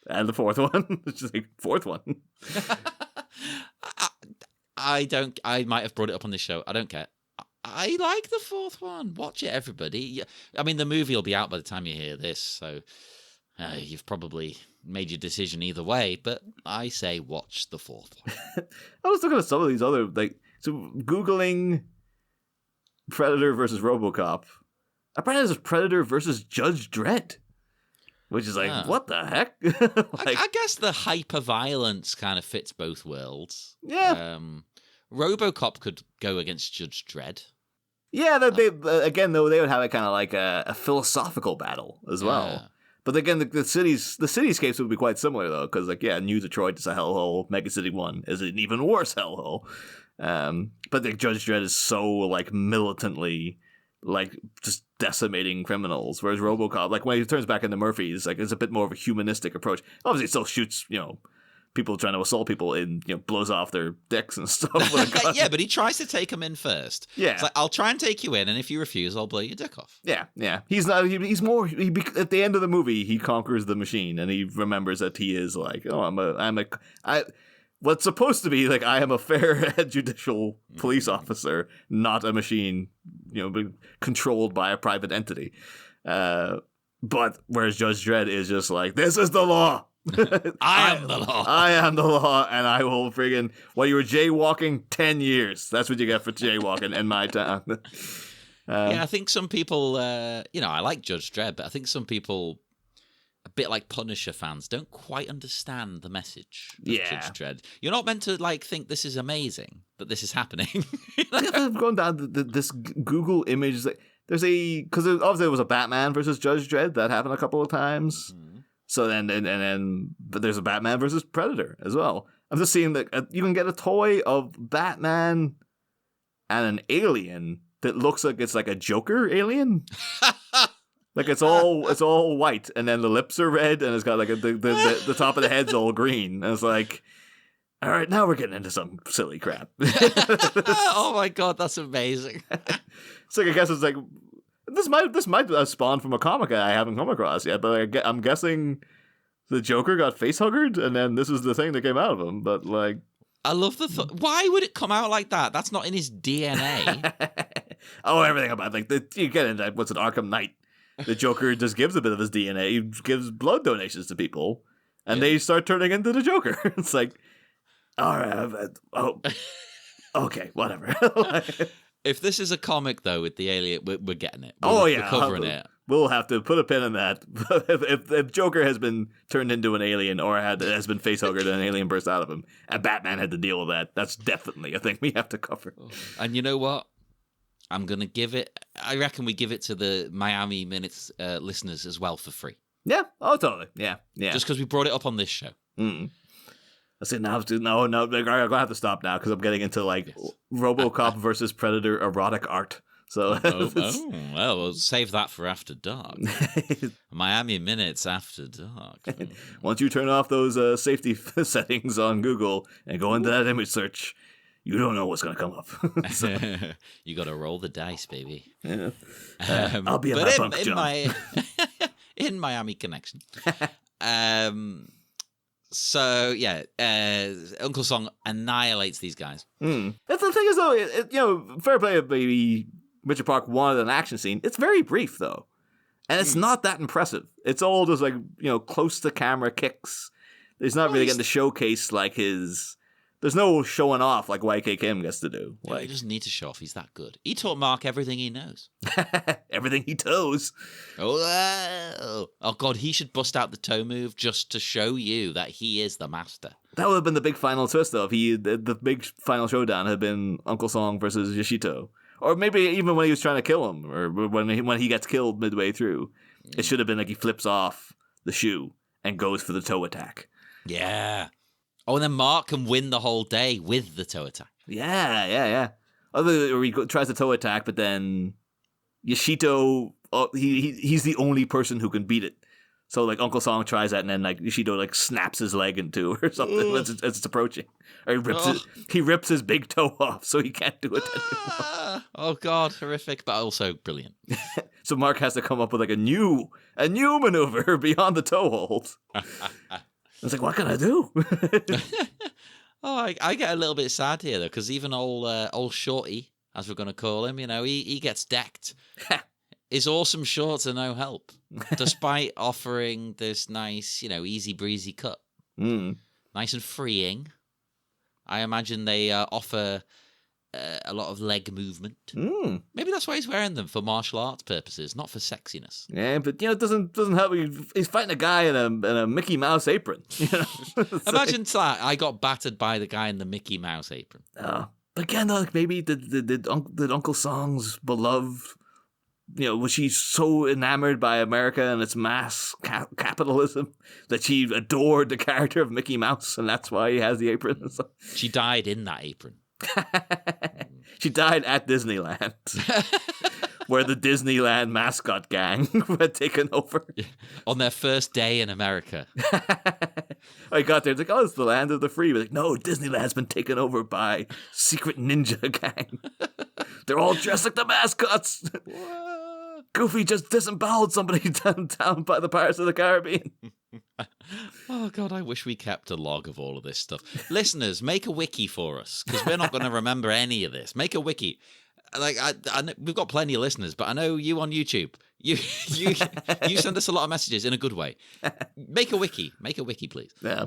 and the fourth one? She's like, fourth one? I might have brought it up on this show. I don't care. I like the fourth one. Watch it, everybody. I mean, the movie will be out by the time you hear this, so you've probably made your decision either way. But I say watch the fourth one. I was looking at some of these other, like, so Googling Predator versus RoboCop. Apparently there's Predator versus Judge Dredd. Which is like, what the heck? Like, I guess the hyper-violence kind of fits both worlds. Yeah. RoboCop could go against Judge Dredd. Yeah, again, though, they would have a kind of like a philosophical battle as well. Yeah. But again, the cityscapes would be quite similar, though, because, like, yeah, New Detroit is a hellhole. Mega City 1 is an even worse hellhole. But the Judge Dredd is so, like, militantly, like, just decimating criminals, whereas RoboCop, like, when he turns back into Murphy, like, it's a bit more of a humanistic approach. Obviously, it still shoots, you know, people trying to assault people and, you know, blows off their dicks and stuff. Yeah, but he tries to take them in first. Yeah. It's like, I'll try and take you in, and if you refuse, I'll blow your dick off. Yeah. He's not, he's more, at the end of the movie, he conquers the machine, and he remembers that he is like, what's supposed to be like, I am a fair judicial police officer, not a machine, you know, controlled by a private entity. But whereas Judge Dredd is just like, this is the law. I am the law. I am the law, and I will you were jaywalking 10 years. That's what you get for jaywalking in my town. Yeah, I think some people, I like Judge Dredd, but I think some people, a bit like Punisher fans, don't quite understand the message of Judge Dredd. You're not meant to think this is amazing, that this is happening. I'm going down this Google image. There's because obviously there was a Batman versus Judge Dredd that happened a couple of times. Mm-hmm. So but there's a Batman versus Predator as well. I'm just seeing that you can get a toy of Batman and an alien that looks like it's like a Joker alien. Like it's all white, and then the lips are red, and it's got like the top of the head's all green. And it's like, all right, now we're getting into some silly crap. Oh my god, that's amazing. So I guess it's like this might have spawned from a comic I haven't come across yet, but I'm guessing the Joker got facehuggered, and then this is the thing that came out of him. But like, I love the thought. Why would it come out like that? That's not in his DNA. Oh, everything about you get into what's an Arkham Knight. The Joker just gives a bit of his DNA. He gives blood donations to people, and they start turning into the Joker. It's like, all right, okay, whatever. If this is a comic, though, with the alien, we're getting it. We're covering it. We'll have to put a pin in that. If Joker has been turned into an alien or has been facehuggered and an alien burst out of him, and Batman had to deal with that, that's definitely a thing we have to cover. And you know what? I'm going to give it, I reckon we give it to the Miami Minutes listeners as well for free. Yeah. Oh, totally. Yeah. Just because we brought it up on this show. Mm. I said, no, I'm going to have to stop now because I'm getting into RoboCop versus Predator erotic art. So, well, we'll save that for after dark. Miami Minutes after dark. Once you turn off those safety settings on Google and go into that image search, you don't know what's going to come up. So. You got to roll the dice, baby. Yeah. I'll be a punk, John. In Miami Connection. So, yeah, Uncle Song annihilates these guys. That's the thing is, though, fair play, maybe Richard Park wanted an action scene. It's very brief, though. And it's not that impressive. It's all just, close to camera kicks. There's not really getting to showcase, his... There's no showing off like YK Kim gets to do. Yeah, he doesn't need to show off. He's that good. He taught Mark everything he knows. Everything he toes. Oh, God, he should bust out the toe move just to show you that he is the master. That would have been the big final twist, though, if the big final showdown had been Uncle Song versus Yoshito. Or maybe even when he was trying to kill him, or when he gets killed midway through. It should have been like he flips off the shoe and goes for the toe attack. Yeah. Oh, and then Mark can win the whole day with the toe attack. Yeah. Or he tries the toe attack, but then Yoshito, he's the only person who can beat it. So, Uncle Song tries that, and then, Yoshito, snaps his leg in two or something as it's approaching. Or he rips his big toe off, so he can't do it anymore. Oh, God, horrific, but also brilliant. So Mark has to come up with, a new maneuver beyond the toe hold. It's like, what can I do? I get a little bit sad here, though, because even old Shorty, as we're going to call him, he gets decked. His awesome shorts are no help, despite offering this nice, easy breezy cut. Nice and freeing. I imagine they offer a lot of leg movement. Maybe that's why he's wearing them, for martial arts purposes, not for sexiness. Yeah, but it doesn't help. He's fighting a guy in a Mickey Mouse apron. Imagine that. I got battered by the guy in the Mickey Mouse apron. But again, maybe did Uncle Song's beloved, was she so enamored by America and its mass capitalism that she adored the character of Mickey Mouse, and that's why he has the apron? She died in that apron. She died at Disneyland, where the Disneyland mascot gang had taken over. On their first day in America. I got there, it's like, it's the land of the free. But no, Disneyland's been taken over by secret ninja gang. They're all dressed like the mascots. Goofy just disemboweled somebody down by the Pirates of the Caribbean. Oh, God, I wish we kept a log of all of this stuff. Listeners, make a wiki for us, because we're not going to remember any of this. Make a wiki. I know, we've got plenty of listeners, but I know you on YouTube. You send us a lot of messages in a good way. Make a wiki, please. Yeah.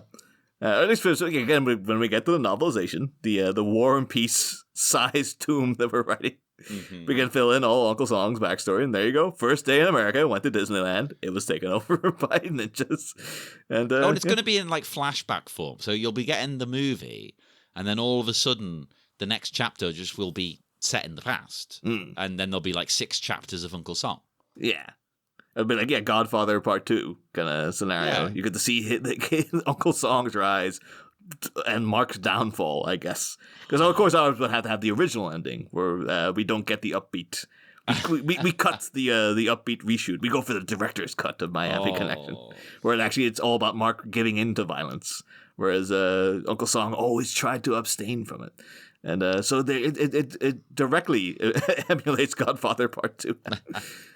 At least again, when we get to the novelization, the War and Peace size tome that we're writing, we can fill in all Uncle Song's backstory, and there you go. First day in America, went to Disneyland. It was taken over by ninjas, and it's going to be in like flashback form. So you'll be getting the movie, and then all of a sudden, the next chapter just will be set in the past, and then there'll be like 6 chapters of Uncle Song. Yeah. It'd be like, Godfather Part 2 kind of scenario. Yeah. You get to see Uncle Song's rise and Mark's downfall, I guess. Because, of course, I would have to have the original ending where we don't get the upbeat. We cut the upbeat reshoot. We go for the director's cut of Miami Connection, where it's all about Mark giving in to violence, whereas Uncle Song always tried to abstain from it. And so it directly emulates Godfather Part 2.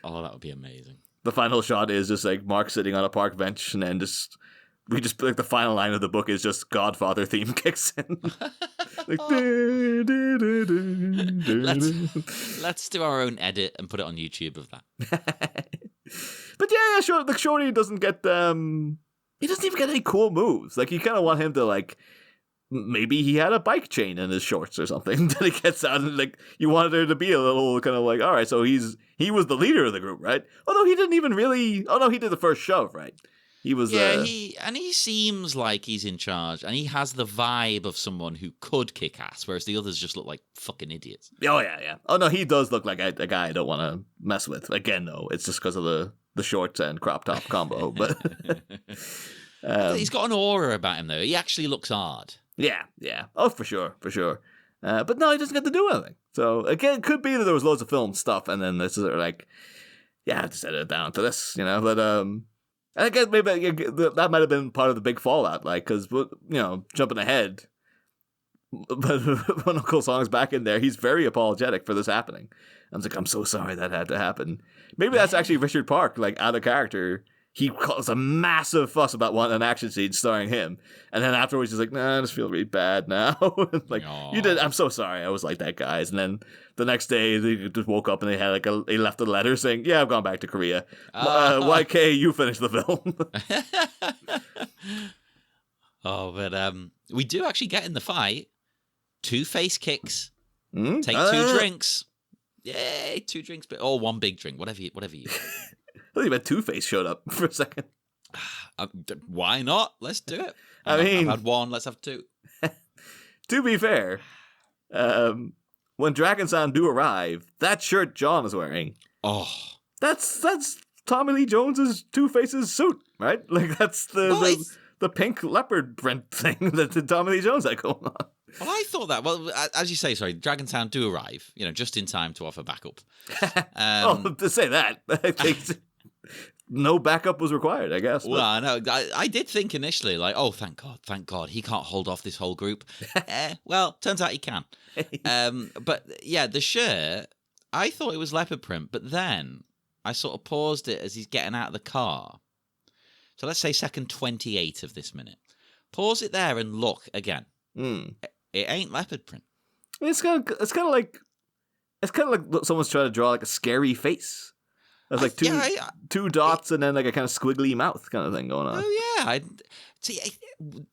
Oh, that would be amazing. The final shot is just like Mark sitting on a park bench, and then like the final line of the book is just Godfather theme kicks in. Like, let's do our own edit and put it on YouTube of that. But yeah, sure. Like Shorty doesn't get he doesn't even get any cool moves. Like you kind of want him to like. Maybe he had a bike chain in his shorts or something that he gets out, and like you wanted there to be a little kind of like, all right, so he was the leader of the group, right? Although he didn't even really. Oh no, he did the first shove, right? He was. Yeah, he seems like he's in charge, and he has the vibe of someone who could kick ass, whereas the others just look like fucking idiots. Oh yeah. Oh no, he does look like a guy I don't want to mess with. Again, though, it's just because of the shorts and crop top combo. But he's got an aura about him, though. He actually looks hard. Yeah. Oh, for sure. But no, he doesn't get to do anything. So, again, it could be that there was loads of film stuff, and then this is like, yeah, just edit it down to this, you know? But, I guess maybe that might have been part of the big fallout, like, because, you know, jumping ahead, but when Uncle Song's back in there, he's very apologetic for this happening. I was like, I'm so sorry that had to happen. Maybe that's actually Richard Park, like, out of character. He caused a massive fuss about wanting an action scene starring him. And then afterwards, he's like, nah, I just feel really bad now. Like, Aww. You did. I'm so sorry. I was like that, guys. And then the next day, they just woke up and they had like they left a letter saying, yeah, I've gone back to Korea. YK, you finish the film. But we do actually get in the fight. 2 face kicks. Take 2 drinks. Yay, 2 drinks, or 1 big drink, whatever you I thought you meant Two-Face showed up for a second. Why not? Let's do it. I've had 1, let's have 2. To be fair, when Dragon Sound do arrive, that shirt John is wearing, that's Tommy Lee Jones's Two-Face's suit, right? Like that's the pink leopard print thing that Tommy Lee Jones had going on. Well, I thought that. Well, as you say, sorry, Dragon Sound do arrive, you know, just in time to offer backup. To say that, I think no backup was required, I guess. Well, I know. I did think initially, like, oh, thank God, he can't hold off this whole group. Well, turns out he can. But yeah, the shirt, I thought it was leopard print, but then I sort of paused it as he's getting out of the car. So let's say second 28 of this minute. Pause it there and look again. It ain't leopard print. It's kind of like someone's trying to draw like a scary face. There's like two dots and then like a kind of squiggly mouth kind of thing going on. Oh yeah, see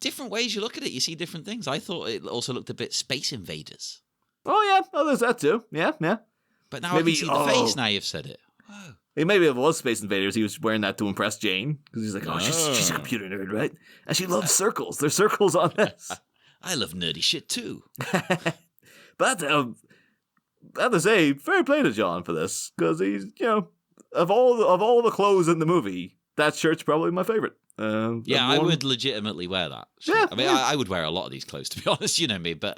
different ways you look at it. You see different things. I thought it also looked a bit Space Invaders. Oh yeah, there's that too. Yeah. But now maybe, I can see the face. Now you've said it. Whoa. Maybe it was Space Invaders. He was wearing that to impress Jane because he's like, oh, she's a computer nerd, right? And she loves circles. There's circles on this. I love nerdy shit too. But I have to say, fair play to John for this because he's, you know, of all the clothes in the movie, that shirt's probably my favorite. I would legitimately wear that. Yeah, I mean, I would wear a lot of these clothes, to be honest. You know me, but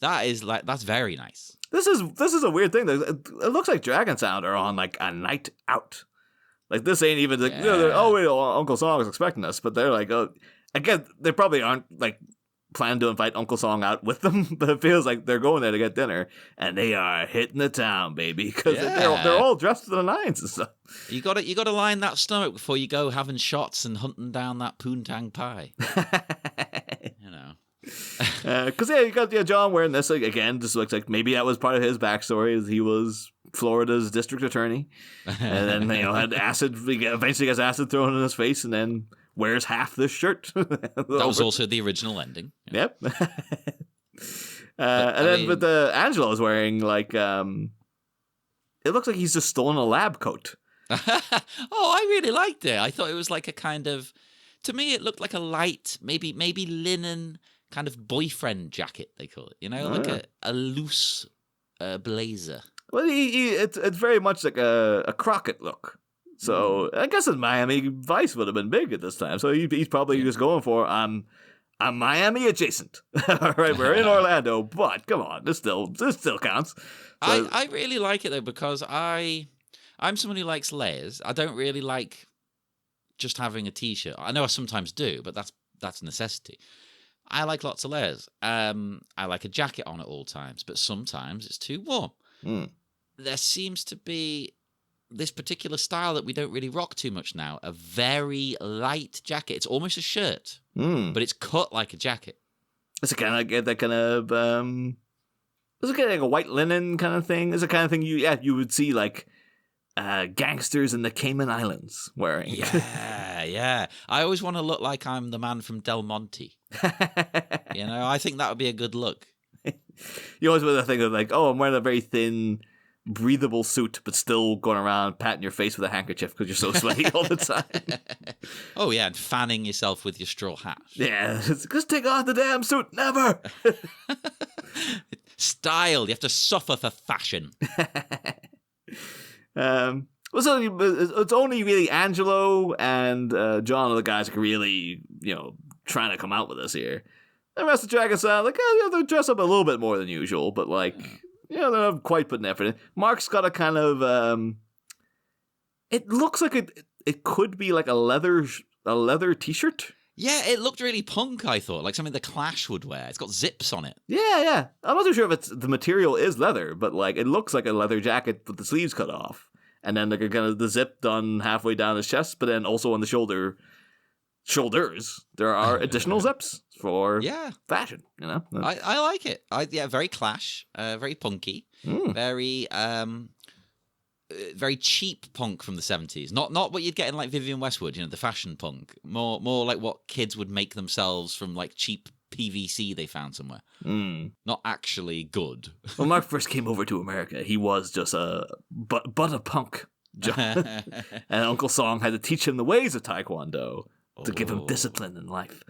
that's very nice. This is a weird thing. It looks like Dragon Sound are on like a night out. Like this ain't even like wait, Uncle Song is expecting us, but they're like, again, they probably aren't like planning to invite Uncle Song out with them, but it feels like they're going there to get dinner, and they are hitting the town, baby, because they're all dressed to the nines and stuff. You got to line that stomach before you go having shots and hunting down that poontang pie. You know. Because you got John wearing this again. This looks like maybe that was part of his backstory. Is he was Florida's district attorney, and then had acid. Eventually gets acid thrown in his face, and then wears half this shirt. That was also the original ending. Yeah. Yep. But Angelo's wearing like it looks like he's just stolen a lab coat. Oh, I really liked it. I thought it was like a kind of, to me, it looked like a light, maybe linen kind of boyfriend jacket. They call it, like a loose blazer. Well, it's very much like a Crockett look. So I guess in Miami Vice would have been big at this time. So he's probably just going for I'm Miami adjacent. All right, we're in Orlando, but come on, this still counts. So, I really like it though, because I'm someone who likes layers. I don't really like just having a t-shirt. I know I sometimes do, but that's a necessity. I like lots of layers. I like a jacket on at all times, but sometimes it's too warm. There seems to be this particular style that we don't really rock too much now, a very light jacket. It's almost a shirt, but it's cut like a jacket. It's kind of like that kind of is it kind of like a white linen kind of thing? Is it kind of thing you would see like gangsters in the Cayman Islands wearing? Yeah. I always want to look like I'm the man from Del Monte. I think that would be a good look. You always want to think of like, oh, I'm wearing a very thin, breathable suit, but still going around patting your face with a handkerchief because you're so sweaty all the time. Oh, yeah, and fanning yourself with your straw hat. Yeah, just take off the damn suit, never! Style, you have to suffer for fashion. It's only really Angelo and John are the guys who are really, trying to come out with us here. The rest of the Dragon sound like, they dress up a little bit more than usual, but like... they're not quite putting effort in. Mark's got a kind of it looks like it could be like a leather t-shirt. Yeah, it looked really punk, I thought, like something the Clash would wear. It's got zips on it. Yeah. I'm not too sure if the material is leather, but like it looks like a leather jacket with the sleeves cut off. And then like a kind of the zip done halfway down his chest, but then also on the shoulders there are additional zips for fashion. I like it. Very Clash, very punky, very very cheap punk from the 70s. Not what you'd get in like Vivienne Westwood, the fashion punk. More like what kids would make themselves from like cheap PVC they found somewhere. Not actually good. When Mark first came over to America, he was just a punk. And Uncle Song had to teach him the ways of Taekwondo to give him discipline in life.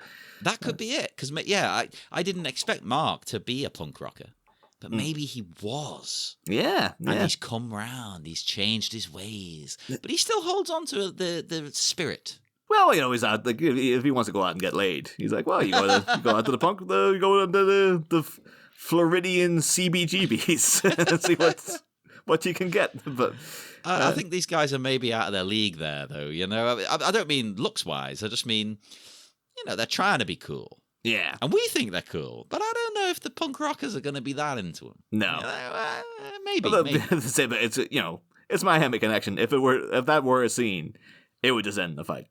That could be it. Because, I didn't expect Mark to be a punk rocker. But maybe he was. Yeah. And he's come round. He's changed his ways. But he still holds on to the spirit. Well, he's out. Like, if he wants to go out and get laid, he's like, well, you go out to the punk, you go into the Floridian CBGBs and see what you can get. But I think these guys are maybe out of their league there, though. I don't mean looks-wise. I just mean, they're trying to be cool. Yeah. And we think they're cool, but I don't know if the punk rockers are going to be that into them. No. Maybe. It's Miami Connection. If that were a scene, it would just end the fight.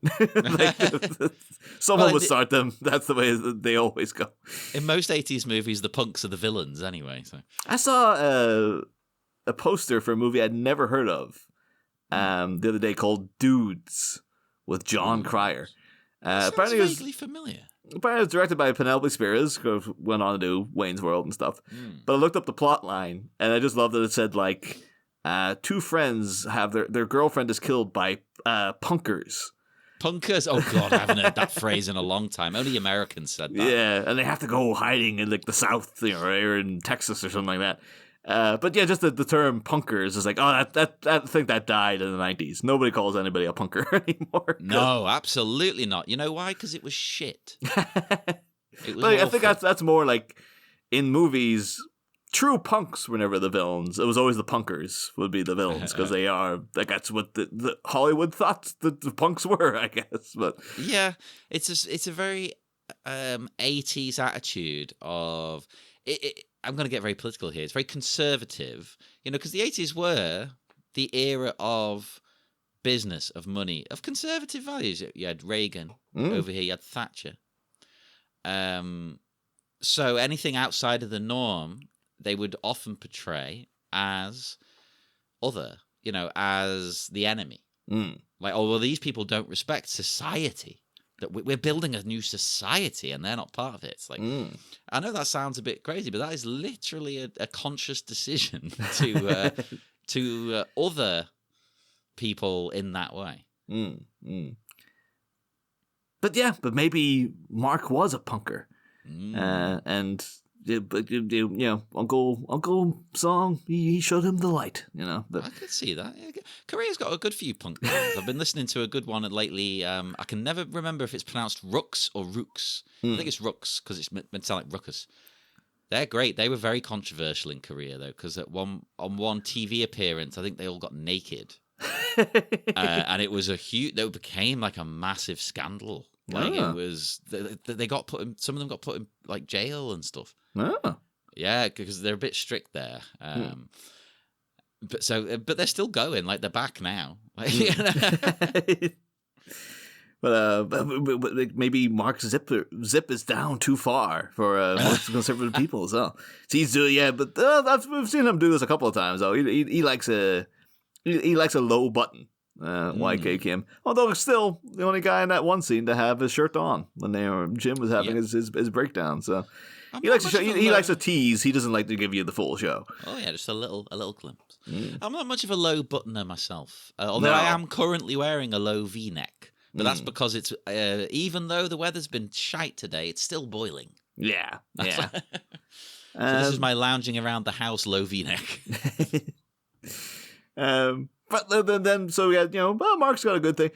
Someone would start them. That's the way they always go. In most 80s movies, the punks are the villains anyway. So I saw a poster for a movie I'd never heard of the other day called Dudes with John Cryer. Apparently it was vaguely familiar. Apparently it was directed by Penelope Spheres, who went on to do Wayne's World and stuff. But I looked up the plot line, and I just loved that it said, like, two friends have their girlfriend is killed by punkers. Punkers? Oh, God, I haven't heard that phrase in a long time. Only Americans said that. Yeah, and they have to go hiding in, like, the South, or in Texas or something like that. But yeah, just the term punkers is like, I think that died in the 90s. Nobody calls anybody a punker anymore. No, absolutely not. You know why? Because it was shit. It was I think that's more like in movies, true punks were never the villains. It was always the punkers would be the villains because they are, like, that's what the Hollywood thought the punks were, I guess. But yeah, it's a very 80s attitude of it. I'm going to get very political here. It's very conservative, because the 80s were the era of business, of money, of conservative values. You had Reagan over here. You had Thatcher. So anything outside of the norm, they would often portray as other, as the enemy. Like, well, these people don't respect society. that we're building a new society and they're not part of it. It's like, I know that sounds a bit crazy, but that is literally a conscious decision to other people in that way. But yeah, but maybe Mark was a punker, and but you know, Uncle Song, he showed him the light. You know, I could see that. Yeah. Korea's got a good few punk bands. I've been listening to a good one lately. I can never remember if it's pronounced Rooks or Rooks. I think it's Rooks because it's meant to sound like ruckus. They're great. They were very controversial in Korea though, because on one TV appearance, I think they all got naked. And it was it became like a massive scandal. Like it was, they got put in, some of them got put in like jail and stuff. Yeah, because they're a bit strict there. But they're still going. Like they're back now. Like, but maybe Mark's zip is down too far for most conservative people as well. So he's doing but we've seen him do this a couple of times though. He likes a low button. YK Kim, although still the only guy in that one scene to have his shirt on when Jim was having his breakdown. So he likes to show, he likes to tease. He doesn't like to give you the full show. Oh yeah, just a little glimpse. I'm not much of a low buttoner myself, although I am currently wearing a low V-neck. But that's because it's even though the weather's been shite today, it's still boiling. Yeah. So this is my lounging around the house low V-neck. But then so we had, well, Mark's got a good thing.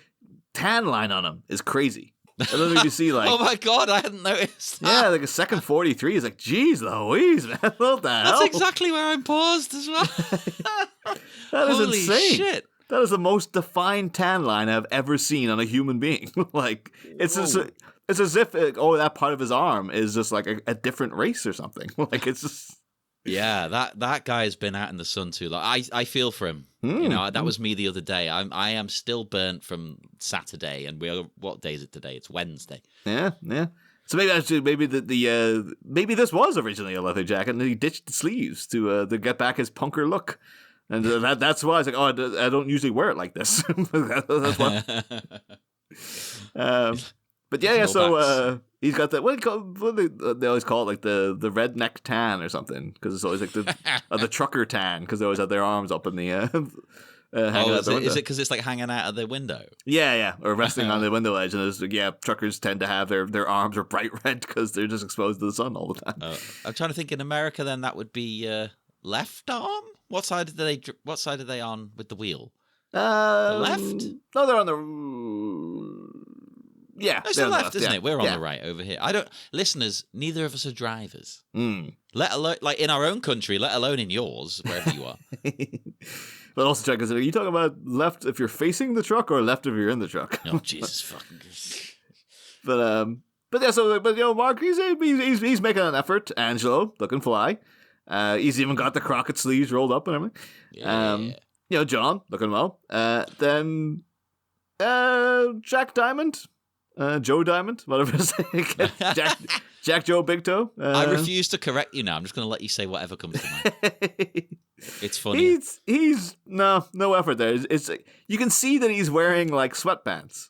Tan line on him is crazy. I don't know if you see like. Oh my god, I hadn't noticed that. Yeah, like a second 43 is like, geez Louise, man, what the hell? That's exactly where I'm paused as well. That is Holy insane. Shit. That is the most defined tan line I've ever seen on a human being. Like it's as if that part of his arm is just like a different race or something. Like it's just. Yeah, that guy's been out in the sun too long. I feel for him. That was me the other day. I am still burnt from Saturday, and what day is it today? It's Wednesday. Yeah. So maybe maybe this was originally a leather jacket, and he ditched the sleeves to get back his punker look, and that's why I was like, I don't usually wear it like this. That's why. But yeah. So he's got that. What they always call it, like the redneck tan or something, because it's always like the trucker tan, because they always have their arms up in the. Is it because it's like hanging out of the window? Yeah, or resting on the window edge, and truckers tend to have their arms are bright red because they're just exposed to the sun all the time. I'm trying to think. In America, then that would be left arm. What side are they on with the wheel? The left? No, they're on the. Yeah, it's the left, isn't it? We're on the right over here. Listeners, neither of us are drivers. Let alone, like in our own country, let alone in yours, wherever you are. But also check, are you talking about left if you're facing the truck or left if you're in the truck? Oh, Jesus fucking. But Mark, he's making an effort. Angelo looking fly. He's even got the Crockett sleeves rolled up and everything. Yeah. John looking well. Then Jack Diamond. Joe Diamond, whatever it's Jack Joe Big Toe. I refuse to correct you now. I'm just going to let you say whatever comes to mind. It's funny. He's no effort there. It's you can see that he's wearing like sweatpants.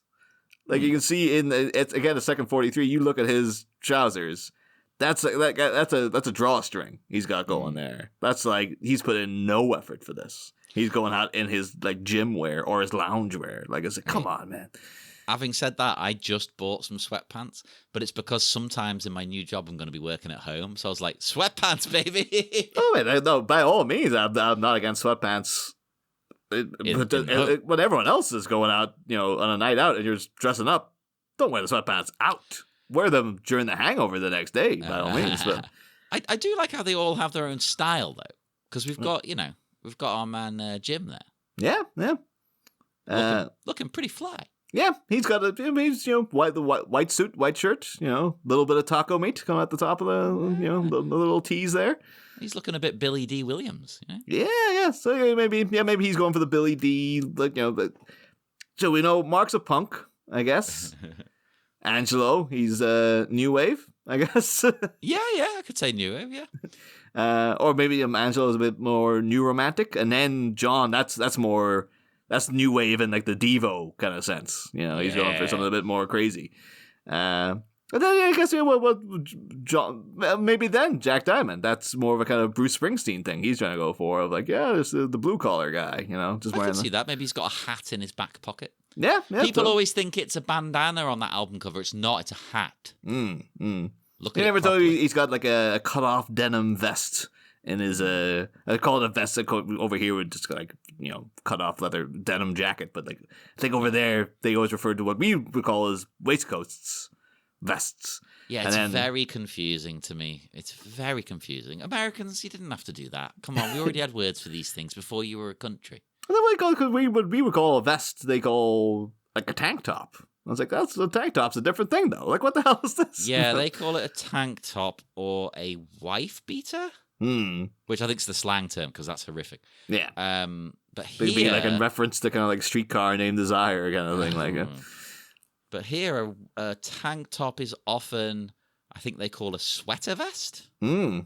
Like you can see it's again a second 43. You look at his trousers. That's a drawstring he's got going there. That's like he's put in no effort for this. He's going out in his like gym wear or his lounge wear. Like it's like, come on, man. Having said that, I just bought some sweatpants, but it's because sometimes in my new job I'm going to be working at home. So I was like, sweatpants, baby. Oh, wait, no, by all means, I'm not against sweatpants. When everyone else is going out, on a night out and you're just dressing up, don't wear the sweatpants out. Wear them during the hangover the next day, by all means. But I do like how they all have their own style, though, because we've got, our man Jim there. Yeah. Looking pretty fly. Yeah, he's got white suit, white shirt, little bit of taco meat coming at the top of the little tees there. He's looking a bit Billy D. Williams. Yeah. So maybe he's going for the Billy D. But so we know Mark's a punk, I guess. Angelo, he's new wave, I guess. Yeah, I could say new wave. Yeah. Or maybe Angelo's a bit more new romantic, and then John, that's new wave in like the Devo kind of sense. He's going for something a bit more crazy. But then I guess maybe then Jack Diamond. That's more of a kind of Bruce Springsteen thing he's trying to go for. Of like, yeah, this the blue collar guy, just I wearing. can see that. Maybe he's got a hat in his back pocket. Yeah. People always think it's a bandana on that album cover. It's not. It's a hat. Look at You it never told properly. you he's got like a cut off denim vest in his I call it a vest. Over here would just like cut off leather denim jacket, but like I think over there they always referred to what we would call as waistcoats. Vests. Yeah, it's very confusing to me. It's very confusing. Americans, you didn't have to do that. Come on, we already had words for these things before you were a country. Because we would call a vest, they call like a tank top. I was like, that's a tank top's a different thing though. Like, what the hell is this? Yeah, they call it a tank top or a wife beater, which I think is the slang term because that's horrific. Yeah. But here, it'd be like in reference to kind of like Streetcar Named Desire kind of thing, like. But here, a tank top is often, I think they call a sweater vest. But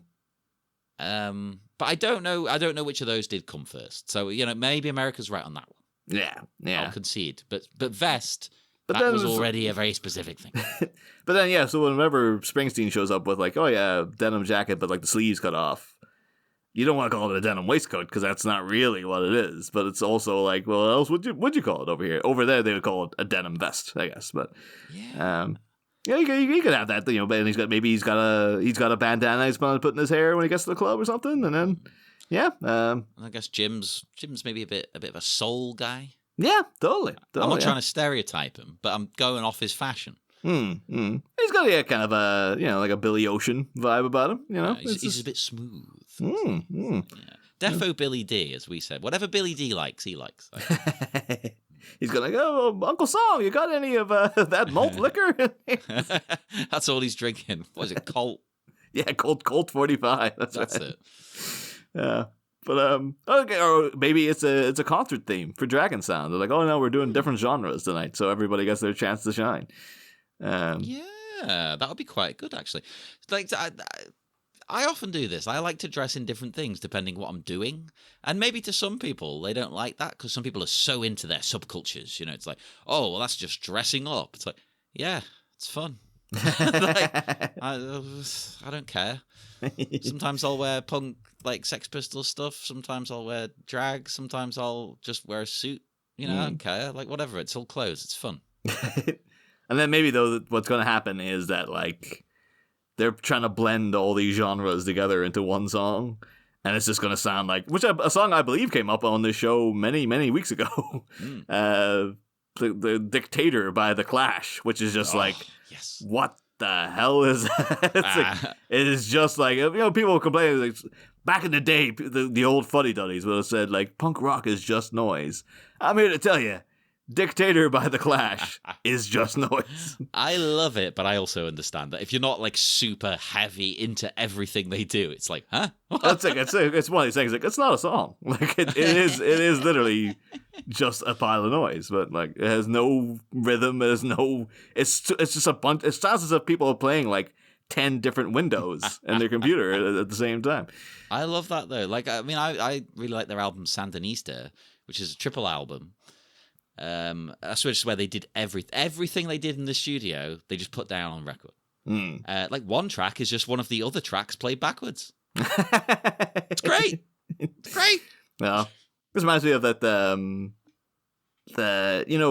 I don't know. I don't know which of those did come first. So maybe America's right on that one. Yeah. I'll concede. But vest, but that was already a very specific thing. But then so whenever Springsteen shows up with like, oh yeah, denim jacket, but like the sleeves cut off. You don't want to call it a denim waistcoat because that's not really what it is. But it's also like, well, what else would you call it over here? Over there, they would call it a denim vest, I guess. But you could have that. But he's got a bandana he's going to put in his hair when he gets to the club or something, and then I guess Jim's maybe a bit of a soul guy. Yeah, totally. I'm not trying to stereotype him, but I'm going off his fashion. He's got a kind of a like a Billy Ocean vibe about him. He's a bit smooth. Yeah. Defo Billy D, as we said. Whatever Billy D likes, he likes. He's gonna go, Uncle Song, you got any of that malt liquor? That's all he's drinking. What is it, Colt? Yeah, Colt 45. That's right. it. Yeah. But okay, or maybe it's a concert theme for Dragon Sound. They're like, oh no, we're doing different genres tonight, so everybody gets their chance to shine. Yeah, that would be quite good actually. Like I often do this. I like to dress in different things depending what I'm doing, and maybe to some people they don't like that because some people are so into their subcultures. It's like, oh well, that's just dressing up. It's like, yeah, it's fun. I don't care. Sometimes I'll wear punk, like Sex Pistols stuff. Sometimes I'll wear drag. Sometimes I'll just wear a suit. I don't care. Like, whatever. It's all clothes. It's fun. And then maybe, though, what's going to happen is that, like, they're trying to blend all these genres together into one song. And it's just going to sound like, a song I believe came up on this show many, many weeks ago. The Dictator by The Clash, which is just yes. What the hell is that? It is just like, people complain, like, back in the day, the old fuddy-duddies would have said, like, punk rock is just noise. I'm here to tell you, Dictator by The Clash is just noise. I love it, but I also understand that if you're not like super heavy into everything they do, it's like, huh? It's one of these things. Like, it's not a song. Like it is literally just a pile of noise. But like it has no rhythm. It has no. It's just a bunch. It sounds as if people are playing like 10 different windows in their computer at the same time. I love that though. Like I mean, I really like their album Sandinista, which is a triple album. I swear, it's where they did everything they did in the studio. They just put down on record. Like one track is just one of the other tracks played backwards. It's great. It's great. Well, this reminds me of that.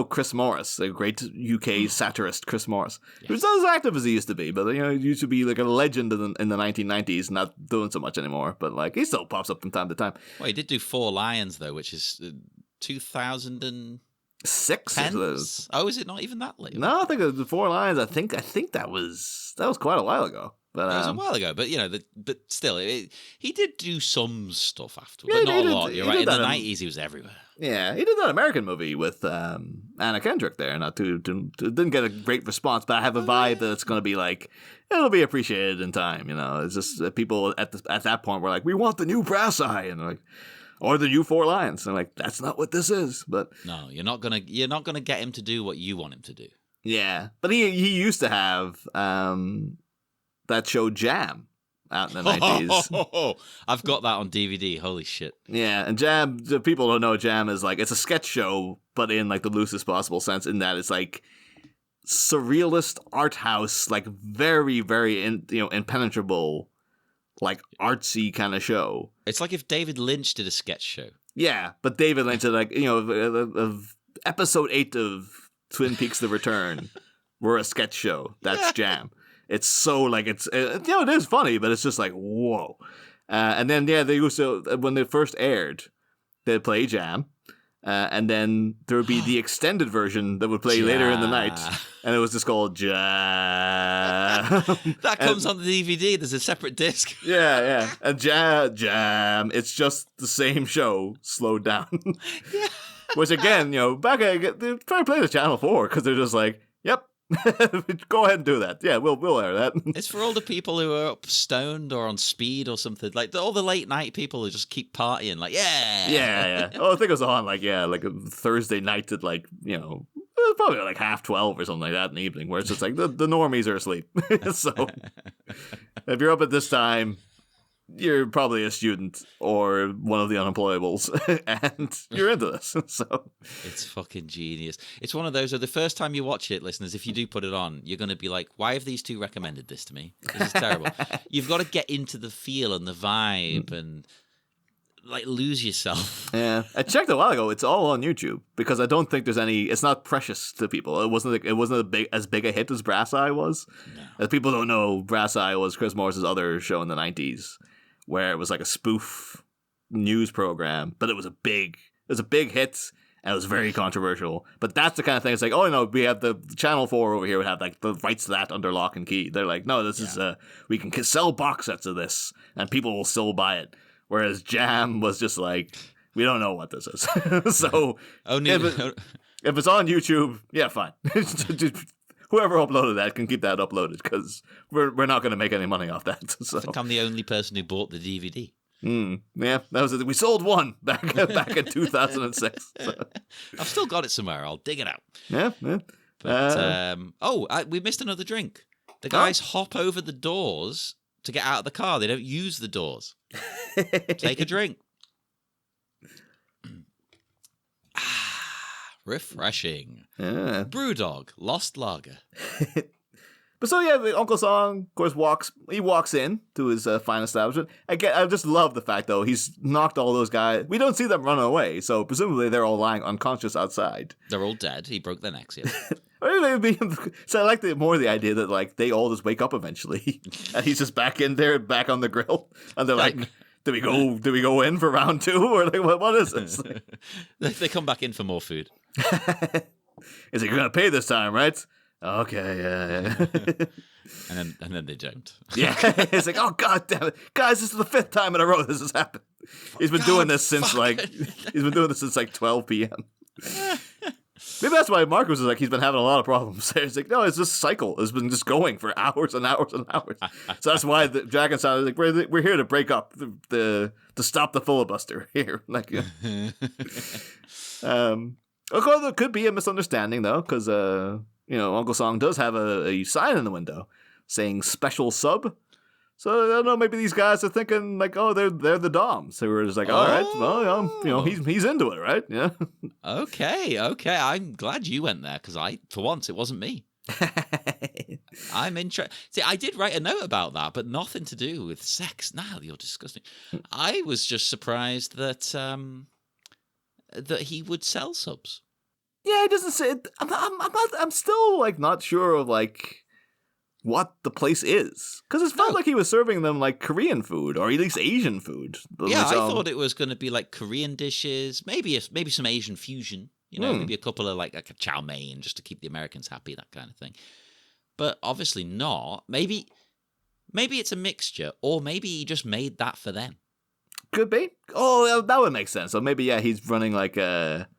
Chris Morris, the great UK satirist Chris Morris, who's not as active as he used to be, but he used to be like a legend in the 1990s. Not doing so much anymore, but like he still pops up from time to time. Well, he did do Four Lions though, which is 2006. Oh, is it not even that late? No, I think the Four Lions. I think that was quite a while ago. But it was a while ago. But but still, he did do some stuff afterwards, but not a lot. You're right. In the 90s, he was everywhere. Yeah, he did that American movie with Anna Kendrick there. Not too didn't get a great response, but I have a vibe that it's going to be like it'll be appreciated in time. It's just that people at that point were like, we want the new Brass Eye, and like. Or the new Four Lions. I'm like, that's not what this is. But no, you're not gonna get him to do what you want him to do. Yeah, but he used to have that show Jam out in the 90s. I've got that on DVD. Holy shit! Yeah, and Jam. The people don't know Jam is like it's a sketch show, but in like the loosest possible sense. In that it's like surrealist art house, like very, very impenetrable, like artsy kind of show. It's like if David Lynch did a sketch show. Yeah, but David Lynch did like of episode 8 of Twin Peaks: The Return were a sketch show. That's Jam. It's so like it is funny, but it's just like whoa. And then they used to, when they first aired, they'd play Jam. And then there would be the extended version that would play later in the night, and it was just called Jam. That comes on the DVD. There's a separate disc. Yeah, and Jam. It's just the same show slowed down. Yeah. Which again, back they try to play the Channel 4 because they're just like, yep. Go ahead and do that. Yeah, we'll air that. It's for all the people who are up stoned or on speed or something. Like all the late night people who just keep partying. Like, yeah. Oh, I think it was on like a Thursday night at like it was probably like 12:30 or something like that in the evening, where it's just like the normies are asleep. So if you're up at this time, you're probably a student or one of the unemployables, and you're into this. So it's fucking genius. It's one of those. The first time you watch it, listeners, if you do put it on, you're going to be like, "Why have these two recommended this to me? This is terrible." You've got to get into the feel and the vibe and like lose yourself. Yeah, I checked a while ago. It's all on YouTube because I don't think there's any. It's not precious to people. It wasn't as big a hit as Brass Eye was. No. As people don't know, Brass Eye was Chris Morris's other show in the 90s. Where it was like a spoof news program, but it was a big hit, and it was very controversial. But that's the kind of thing. It's like, oh no, we have the Channel 4 over here would have like the rights to that under lock and key. They're like, no, this is we can sell box sets of this, and people will still buy it. Whereas Jam was just like, we don't know what this is. So if it's on YouTube, yeah, fine. Whoever uploaded that can keep that uploaded because we're not going to make any money off that. So. I think I'm the only person who bought the DVD. Yeah, that was it. We sold one back in 2006. So. I've still got it somewhere. I'll dig it out. Yeah. But we missed another drink. The guys hop over the doors to get out of the car. They don't use the doors. Take a drink. Refreshing. Yeah. Brewdog, Lost Lager. But so yeah, Uncle Song, of course, walks in to his fine establishment. Again, I just love the fact though he's knocked all those guys. We don't see them run away, so presumably they're all lying unconscious outside. They're all dead. He broke their necks. Yeah. So I like more the idea that like they all just wake up eventually, and he's just back in there, back on the grill, and they're like. Do we go in for round 2 or like what is this? They come back in for more food. Is you're gonna pay this time, right? Okay, yeah. and then they don't. Yeah, it's like, oh god damn it, guys! This is the 5th time in a row this has happened. He's been doing this since 12 p.m. Maybe that's why Marcus is like he's been having a lot of problems. It's like no, it's this cycle has been just going for hours and hours and hours. So that's why the Jack and Silent is like we're here to break up to stop the filibuster here. Like, okay, there could be a misunderstanding though, because Uncle Song does have a sign in the window saying special sub. So I don't know. Maybe these guys are thinking like, oh, they're the Doms. They were just like, all right, well, he's into it, right? Yeah. Okay. I'm glad you went there because for once, it wasn't me. I'm interested. See, I did write a note about that, but nothing to do with sex. Now you're disgusting. I was just surprised that that he would sell subs. Yeah, it doesn't say. I'm still like not sure of like. What the place is, because it felt like he was serving them like Korean food or at least Asian food. Yeah, I thought it was going to be like Korean dishes, maybe some Asian fusion. Maybe a couple of like a chow mein just to keep the Americans happy, that kind of thing. But obviously not. Maybe it's a mixture, or maybe he just made that for them. Could be. Oh, that would make sense. So maybe he's running like a.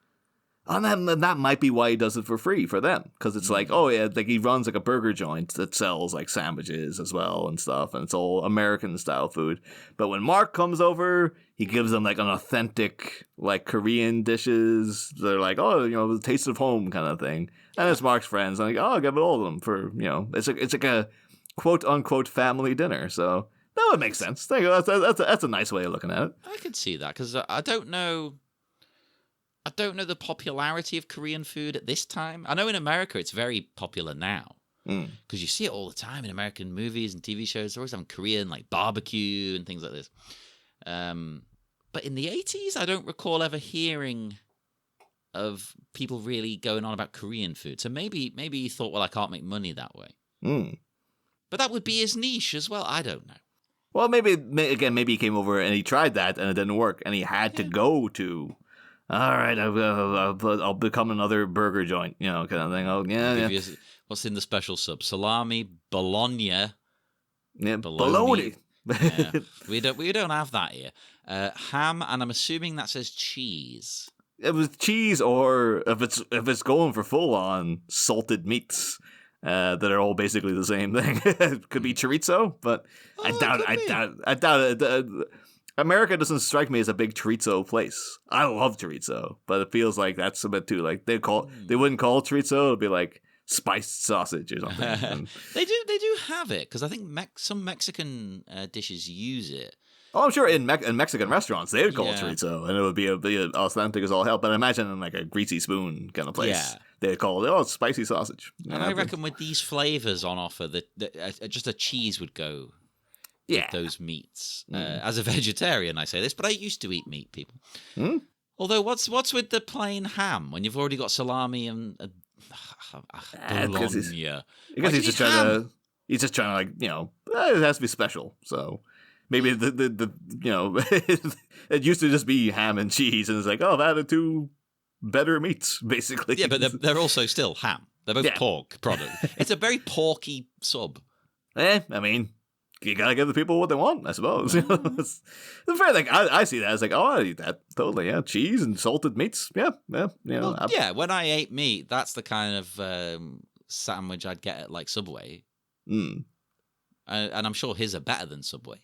And that might be why he does it for free for them. Because it's like, like he runs like a burger joint that sells like sandwiches as well and stuff. And it's all American style food. But when Mark comes over, he gives them like an authentic like Korean dishes. They're like, the taste of home kind of thing. And it's Mark's friends. And like, I'll give it all to them for, it's like a quote unquote family dinner. So that would make sense. That's a nice way of looking at it. I could see that because I don't know. I don't know the popularity of Korean food at this time. I know in America it's very popular now because you see it all the time in American movies and TV shows. They're always having Korean like barbecue and things like this. But in the 80s, I don't recall ever hearing of people really going on about Korean food. So maybe he thought, well, I can't make money that way. But that would be his niche as well. I don't know. Well, maybe he came over and he tried that and it didn't work, and he had to go to. All right, I'll become another burger joint, kind of thing. Oh, yeah. What's in the special sub? Salami, bologna. Yeah, bologna. Yeah. We don't have that here. Ham, and I'm assuming that says cheese. It was cheese, or if it's going for full on salted meats. That are all basically the same thing. It could be chorizo, but I doubt it. America doesn't strike me as a big chorizo place. I love chorizo, but it feels like that's a bit too like they wouldn't call it chorizo. It'd be like spiced sausage or something. They do have it because I think some Mexican dishes use it. Oh, I'm sure in Mexican restaurants they would call it chorizo, and it would be authentic as all hell. But imagine in like a greasy spoon kind of place, they'd call it it's spicy sausage. And I reckon with these flavors on offer, that just a cheese would go with those meats. As a vegetarian, I say this, but I used to eat meat, people. Although, what's with the plain ham when you've already got salami and bologna? Because he's just trying to it has to be special, so. Maybe the it used to just be ham and cheese, and it's like, I've added 2 better meats, basically. Yeah, but they're also still ham. They're both pork product. It's a very porky sub. I mean, you gotta give the people what they want, I suppose. It's the fair thing. I see that as like, I'd eat that totally. Yeah, cheese and salted meats. Yeah. When I ate meat, that's the kind of sandwich I'd get at like Subway. And I'm sure his are better than Subway.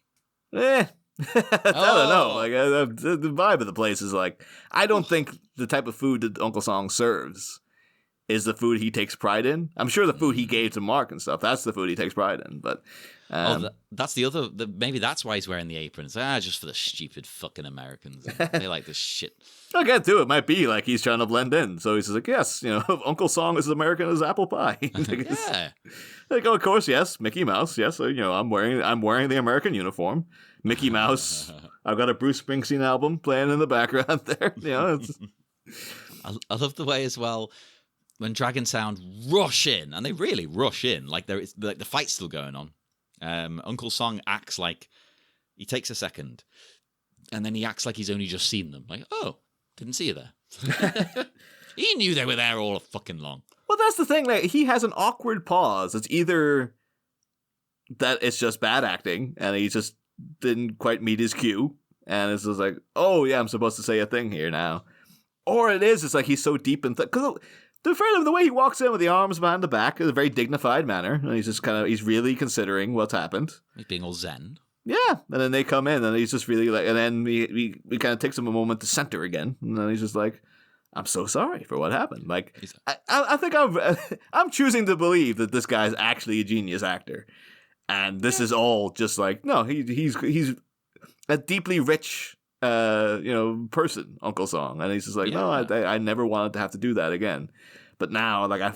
I don't know. Like the vibe of the place is like, I don't think the type of food that Uncle Song serves is the food he takes pride in. I'm sure the food he gave to Mark and stuff, that's the food he takes pride in. But that's the other. Maybe that's why he's wearing the aprons. Just for the stupid fucking Americans. They like this shit. I get to it. Might be like he's trying to blend in. So he's like, yes, Uncle Song is as American as apple pie. Yeah. Like, of course, yes, Mickey Mouse. Yes, I'm wearing the American uniform. Mickey Mouse. I've got a Bruce Springsteen album playing in the background there. I love the way as well when Dragon Sound rush in, and they really rush in, like the fight's still going on. Uncle Song acts like he takes a second, and then he acts like he's only just seen them. Like, oh, didn't see you there. He knew they were there all fucking long. Well, that's the thing. Like, he has an awkward pause. It's either that it's just bad acting, and he just didn't quite meet his cue, and it's just like, oh yeah, I'm supposed to say a thing here now, or it's like he's so deep in because the way he walks in with the arms behind the back is a very dignified manner, and he's just he's really considering what's happened. He's being all zen. Yeah, and then they come in, and he's just really like, and then we kind of takes him a moment to center again, and then he's just like, I'm so sorry for what happened. Like, I think I'm choosing to believe that this guy's actually a genius actor. And this is all just like, no, he's a deeply rich, person, Uncle Song. And he's just like, no, I never wanted to have to do that again. But now, like,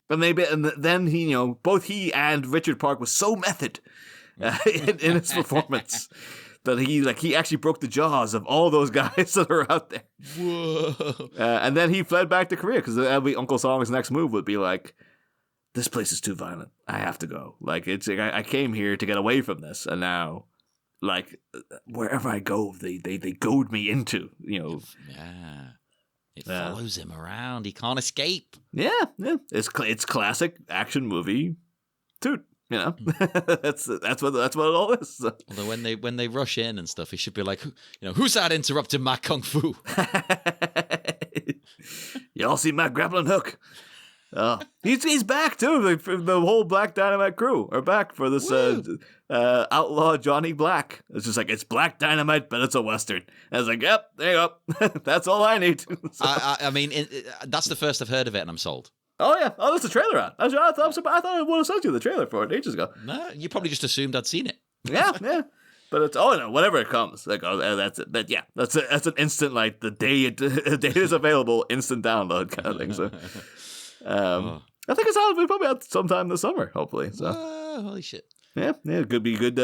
and then both he and Richard Park was so method in his performance that he actually broke the jaws of all those guys that are out there. Whoa. And then he fled back to Korea because Uncle Song's next move would be like, this place is too violent. I have to go. Like, it's like I came here to get away from this, and now, like, wherever I go, they goad me into, Yeah, it follows him around. He can't escape. Yeah. It's classic action movie. Toot. That's what it all is. Although when they rush in and stuff, he should be like, who's that interrupting my kung fu? Y'all see my grappling hook? He's back too. The whole Black Dynamite crew are back for this outlaw Johnny Black. It's just like, it's Black Dynamite, but it's a Western. And I was like, yep, there you go. That's all I need. I mean, that's the first I've heard of it, and I'm sold. Oh yeah, there's a trailer out. I thought I would have sent you the trailer for it ages ago. No, you probably just assumed I'd seen it. Yeah. But it's whenever it comes, like that's it. That's an instant, like the day it is available, instant download kind of thing. So, I think we probably out sometime this summer, hopefully. So, holy shit! Yeah, it could be good.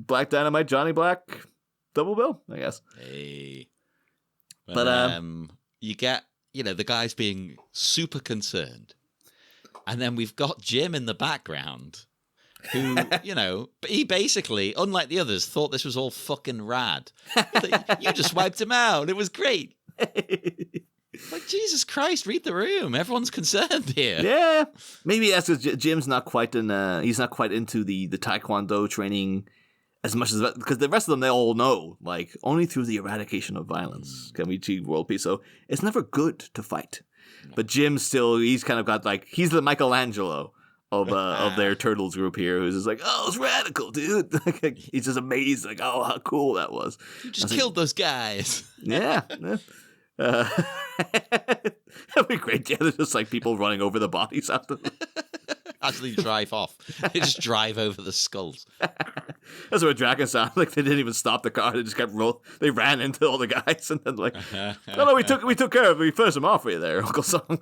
Black Dynamite, Johnny Black, double bill, I guess. Hey, but you get the guys being super concerned, and then we've got Jim in the background. Who, he basically, unlike the others, thought this was all fucking rad. You just wiped him out. It was great. Like, Jesus Christ, read the room. Everyone's concerned here. Yeah. Maybe that's because Jim's not quite he's not quite into the Taekwondo training as much as, because the rest of them, they all know, like, only through the eradication of violence can we achieve world peace. So it's never good to fight. But Jim still, he's kind of got, like, he's the Michelangelo of their turtles group here, who's just like, oh, it's radical, dude. He's just amazed, like, oh, how cool that was. You just killed those guys. Yeah. That'd be great. Yeah, there's just like people running over the bodies after them. Actually drive off. They just drive over the skulls. That's what Dragon sounded like. They didn't even stop the car. They just kept rolling. They ran into all the guys and then like, oh no, we took care of it. We finished them off for you there, Uncle Song.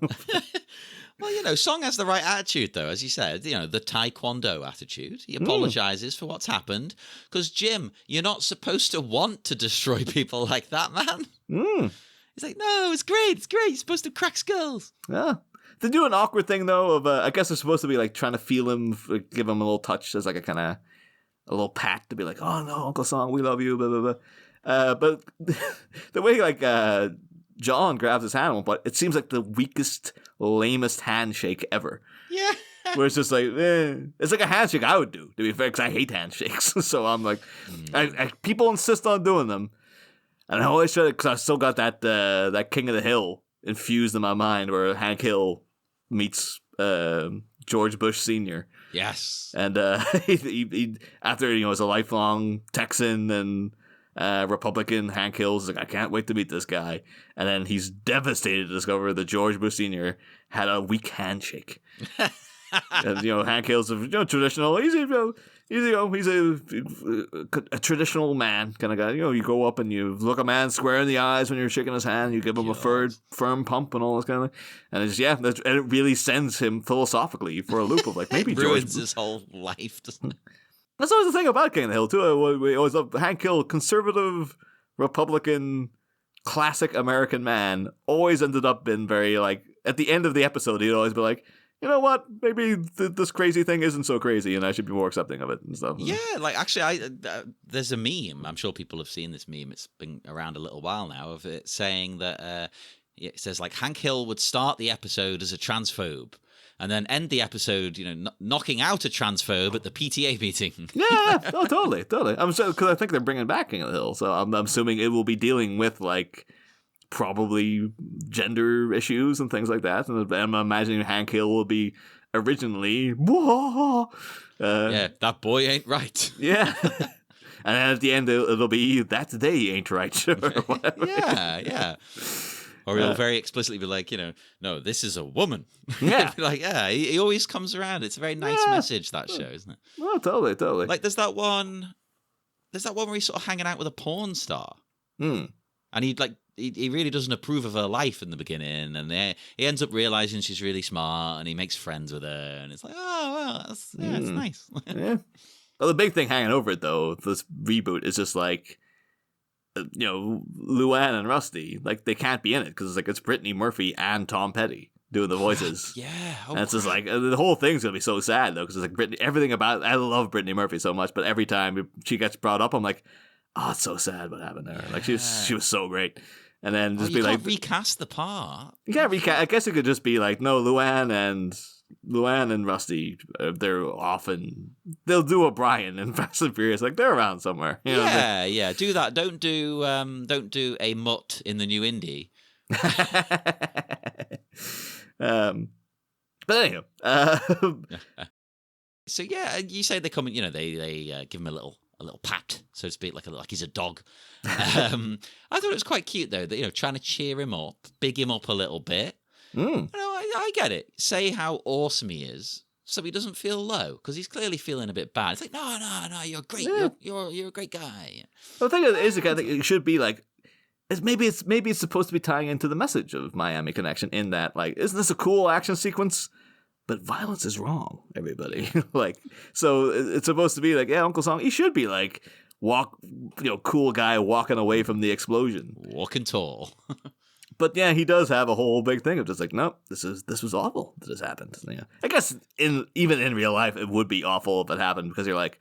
Well, Song has the right attitude, though, as you said, the Taekwondo attitude. He apologizes for what's happened. Because, Jim, you're not supposed to want to destroy people like that, man. He's like, no, it's great. You're supposed to crack skulls. Yeah. They do an awkward thing, though, of, I guess they're supposed to be, like, trying to feel him, give him a little touch as, like, a little pat to be like, oh, no, Uncle Song, we love you, blah, blah, blah. But the way, like, John grabs his hand, but it seems like the weakest, lamest handshake ever. Yeah. Where it's just like, it's like a handshake I would do, to be fair, because I hate handshakes. So I'm like, people insist on doing them. And I always try to, because I've still got that King of the Hill infused in my mind, where Hank Hill meets George Bush Sr. Yes. And he after, as a lifelong Texan and Republican, Hank Hill's like, I can't wait to meet this guy. And then he's devastated to discover that George Bush Sr. had a weak handshake. And, Hank Hill's a traditional, he's a traditional man kind of guy. You go up and you look a man square in the eyes when you're shaking his hand. You give him a firm pump and all this kind of thing. And and it really sends him philosophically for a loop of like, maybe ruins his whole life, doesn't it? That's always the thing about King of the Hill, too. We always love Hank Hill, conservative, Republican, classic American man, always ended up being very, like, at the end of the episode, he'd always be like, you know what, maybe this crazy thing isn't so crazy and I should be more accepting of it and stuff. Yeah, like, actually, there's a meme. I'm sure people have seen this meme. It's been around a little while now, of it saying that, it says, like, Hank Hill would start the episode as a transphobe, and then end the episode, knocking out a transphobe at the PTA meeting. Yeah, oh, totally. I'm sure, because I think they're bringing back King of the Hill, so I'm assuming it will be dealing with, like, probably gender issues and things like that. And I'm imagining Hank Hill will be originally, yeah, that boy ain't right. Yeah. And then at the end, it'll be, that they ain't right. Or whatever. Yeah. Or he'll very explicitly be like, no, this is a woman. Yeah. Like, yeah, he always comes around. It's a very nice message, that show, isn't it? Oh, totally. Like, there's that one where he's sort of hanging out with a porn star. And he really doesn't approve of her life in the beginning. And he ends up realizing she's really smart and he makes friends with her. And it's like, oh, well, it's nice. Yeah. Well, the big thing hanging over it, though, this reboot is just like, Luann and Rusty, like, they can't be in it because it's Brittany Murphy and Tom Petty doing the voices. Yeah. And it's just like, the whole thing's going to be so sad, though, because it's like Brittany, everything about, I love Brittany Murphy so much, but every time she gets brought up, I'm like, oh, it's so sad what happened there. Like, she was so great. And then just be like, recast the part. You can't recast. I guess it could just be like, no, Luann and Rusty, they'll do O'Brien in Fast and Furious. Like, they're around somewhere. Yeah. Do that. Don't do a mutt in the new indie. But anyhow, so yeah, you say they come in. They give him a little pat, so to speak, like he's a dog. I thought it was quite cute though that trying to cheer him up, big him up a little bit. I get it. Say how awesome he is. so he doesn't feel low, because he's clearly feeling a bit bad. It's like, no, you're great. Yeah. You're a great guy. The thing is, I think it should be like, maybe it's supposed to be tying into the message of Miami Connection in that, like, isn't this a cool action sequence? But violence is wrong, everybody. Like, so it's supposed to be like, yeah, Uncle Song, he should be like, cool guy walking away from the explosion. Walking tall. But yeah, he does have a whole big thing of just like, nope, this was awful that this happened. Yeah. I guess even in real life, it would be awful if it happened, because you're like,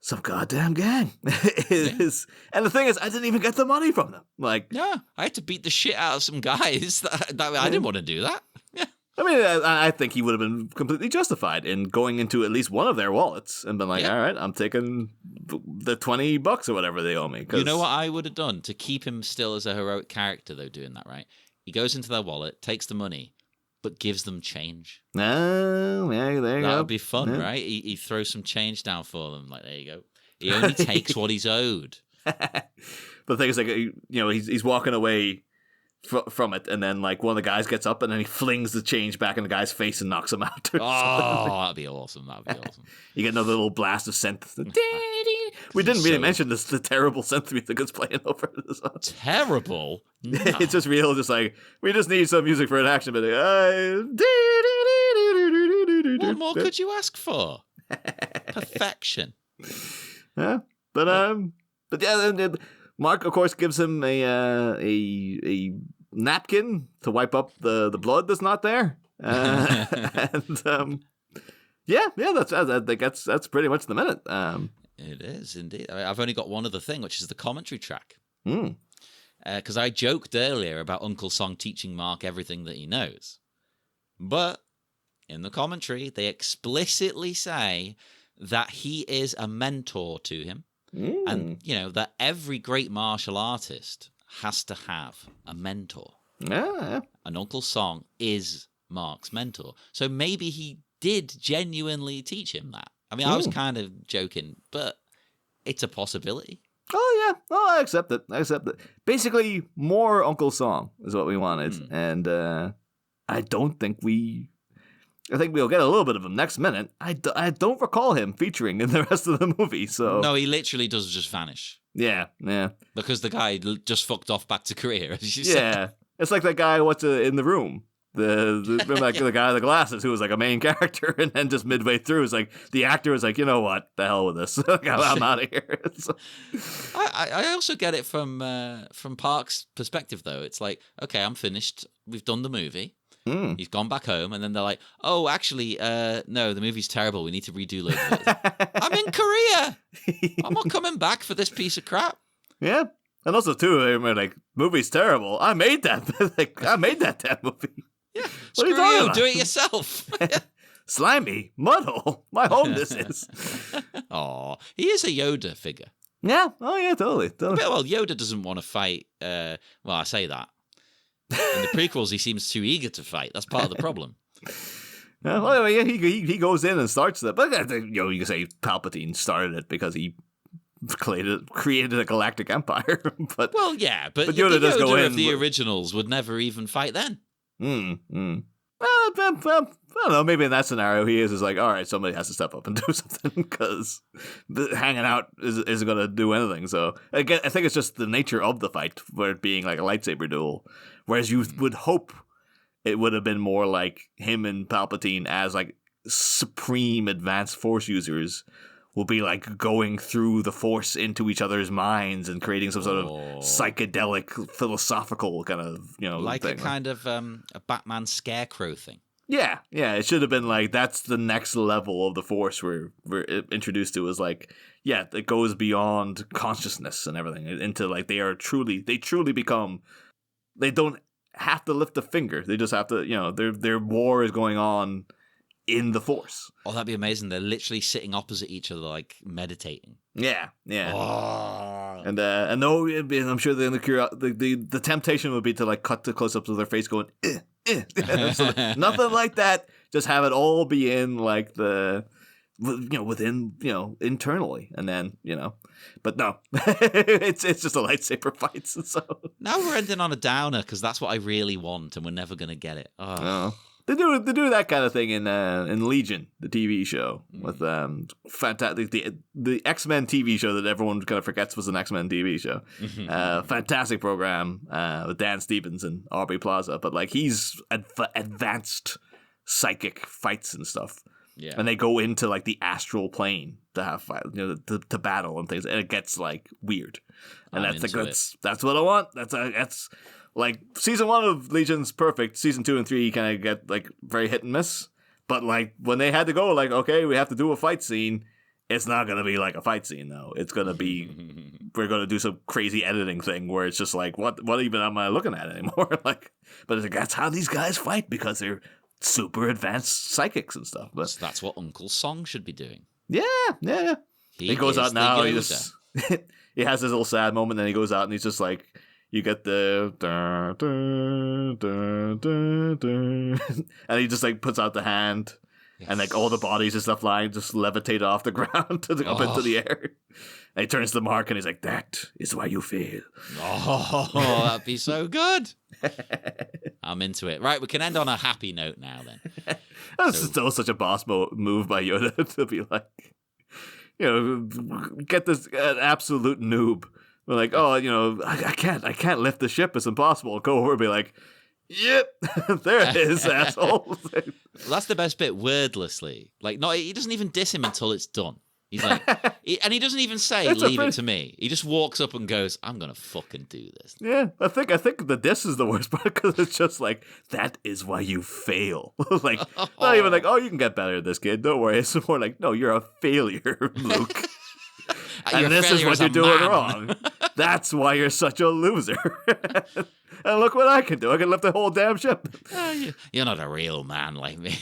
some goddamn gang. And the thing is, I didn't even get the money from them. Like, yeah, I had to beat the shit out of some guys. I didn't want to do that. Yeah. I mean, I think he would have been completely justified in going into at least one of their wallets and been like, all right, I'm taking the $20 or whatever they owe me. You know what I would have done to keep him still as a heroic character, though, doing that, right? He goes into their wallet, takes the money, but gives them change. Oh, yeah, there you go. That would be fun, right? He throws some change down for them. Like, there you go. He only takes what he's owed. But the thing is, like, he's walking away from it, and then like one of the guys gets up and then he flings the change back in the guy's face and knocks him out. That'd be awesome. You get another little blast of synth. We didn't really mention the terrible synth music that's playing over this. Terrible? No. It's just real, just like, we just need some music for an action, but what more could you ask for? Perfection. Yeah, but yeah, Mark, of course, gives him a napkin to wipe up the blood that's not there, and that's pretty much the minute. It is indeed. I've only got one other thing, which is the commentary track. Mm. Because I joked earlier about Uncle Song teaching Mark everything that he knows, but in the commentary they explicitly say that he is a mentor to him. And, that every great martial artist has to have a mentor. Yeah. And Uncle Song is Mark's mentor. So maybe he did genuinely teach him that. I mean, I was kind of joking, but it's a possibility. Oh, yeah. Oh, I accept it. Basically, more Uncle Song is what we wanted. And I think we'll get a little bit of him next minute. I don't recall him featuring in the rest of the movie. So no, he literally does just vanish. Yeah. Because the guy just fucked off back to Korea, as you said. Yeah, it's like that guy in the room. The guy with the glasses who was like a main character, and then just midway through, it's like the actor was like, you know what, the hell with this, I'm out of here. So. I also get it from Park's perspective, though. It's like, okay, I'm finished. We've done the movie. He's gone back home, and then they're like, "Oh, actually, no, the movie's terrible. We need to redo loads of it." I'm in Korea. I'm not coming back for this piece of crap. Yeah, and also too, they're like, "Movie's terrible. I made that. I made that damn movie." Yeah, screw you. Do it yourself. Slimy, mudhole. My home this is. Oh, he is a Yoda figure. Yeah. Oh yeah, totally. Well, Yoda doesn't want to fight. Well, I say that. In the prequels, he seems too eager to fight. That's part of the problem. Well, yeah, he goes in and starts that. But you can say Palpatine started it because he created a galactic empire. But Yoda does go in. Of the originals would never even fight then. I don't know. Maybe in that scenario, he is like, all right, somebody has to step up and do something, because hanging out isn't going to do anything. So again, I think it's just the nature of the fight, for it being like a lightsaber duel. Whereas you would hope it would have been more like him and Palpatine as like supreme advanced Force users will be like going through the Force into each other's minds and creating some sort of psychedelic, philosophical kind of, like thing. A kind of a Batman Scarecrow thing. Yeah. It should have been like, that's the next level of the Force we're introduced to, is like, yeah, it goes beyond consciousness and everything into like they truly become. They don't have to lift a finger. They just have to, their war is going on in the Force. Oh, that'd be amazing. They're literally sitting opposite each other, like meditating. Yeah. Oh. And no, I'm sure the temptation would be to like cut the close-ups of their face going, So nothing like that. Just have it all be in like within internally, and then but no, it's just a lightsaber fight. So now we're ending on a downer, because that's what I really want, and we're never gonna get it. They do that kind of thing in Legion, the TV show, with fantastic the X-Men TV show that everyone kind of forgets was an X-Men TV show. Fantastic program with Dan Stevens and Aubrey Plaza, but like he's advanced psychic fights and stuff. Yeah. And they go into like the astral plane to have fight, to battle and things, and it gets like weird. And that's what I want. That's like season 1 of Legion's perfect. Season 2 and 3 kind of get like very hit and miss. But like when they had to go, like, okay, we have to do a fight scene. It's not gonna be like a fight scene though. It's gonna be we're gonna do some crazy editing thing where it's just like what even am I looking at anymore? Like, but it's like that's how these guys fight because they're super advanced psychics and stuff. But that's what Uncle Song should be doing. Yeah. He goes out now. He just he has this little sad moment, and he goes out and he's just like. You get the dun, dun, dun, dun, dun. And he just like puts out the hand, and like all the bodies and stuff flying just levitate off the ground up into the air. And he turns to Mark and he's like, "That is why you fail." Oh, that'd be so good. I'm into it. Right, we can end on a happy note now then. That's still such a boss move by Yoda to be like, get this absolute noob. We're like, I can't lift the ship. It's impossible. Go over and be like, yep, there it is, asshole. Well, that's the best bit, wordlessly. Like, no, he doesn't even diss him until it's done. He's like, and he doesn't even say, leave it to me. He just walks up and goes, I'm going to fucking do this. Yeah, I think the diss is the worst part because it's just like, that is why you fail. Like, not even like, you can get better at this, kid. Don't worry. It's more like, no, you're a failure, Luke. And this is what you're doing wrong. That's why you're such a loser. And look what I can do. I can lift the whole damn ship. You're not a real man like me.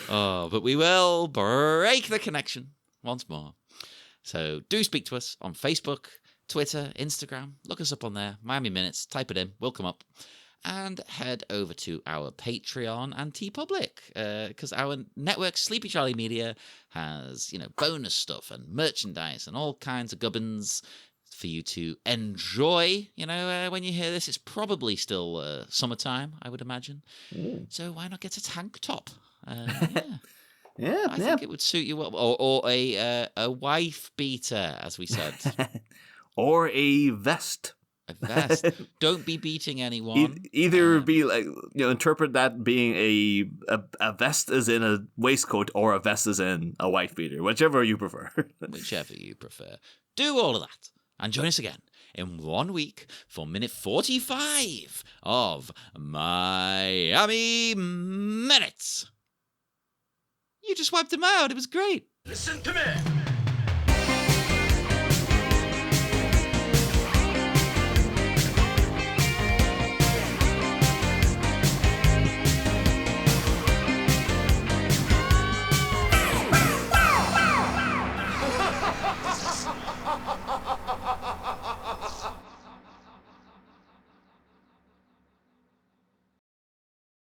But we will break the connection once more. So do speak to us on Facebook, Twitter, Instagram. Look us up on there. Miami Minutes. Type it in. We'll come up. And head over to our Patreon and TeePublic, because our network, Sleepy Charlie Media, has bonus stuff and merchandise and all kinds of gubbins for you to enjoy. When you hear this, it's probably still summertime, I would imagine. So why not get a tank top? I think it would suit you well, or a wife beater, as we said, or a vest. A vest. Don't be beating anyone. Either be like, interpret that being a vest as in a waistcoat or a vest as in a wife beater, whichever you prefer. Whichever you prefer. Do all of that. And join us again in 1 week for minute 45 of Miami Minutes. You just wiped them out. It was great. Listen to me.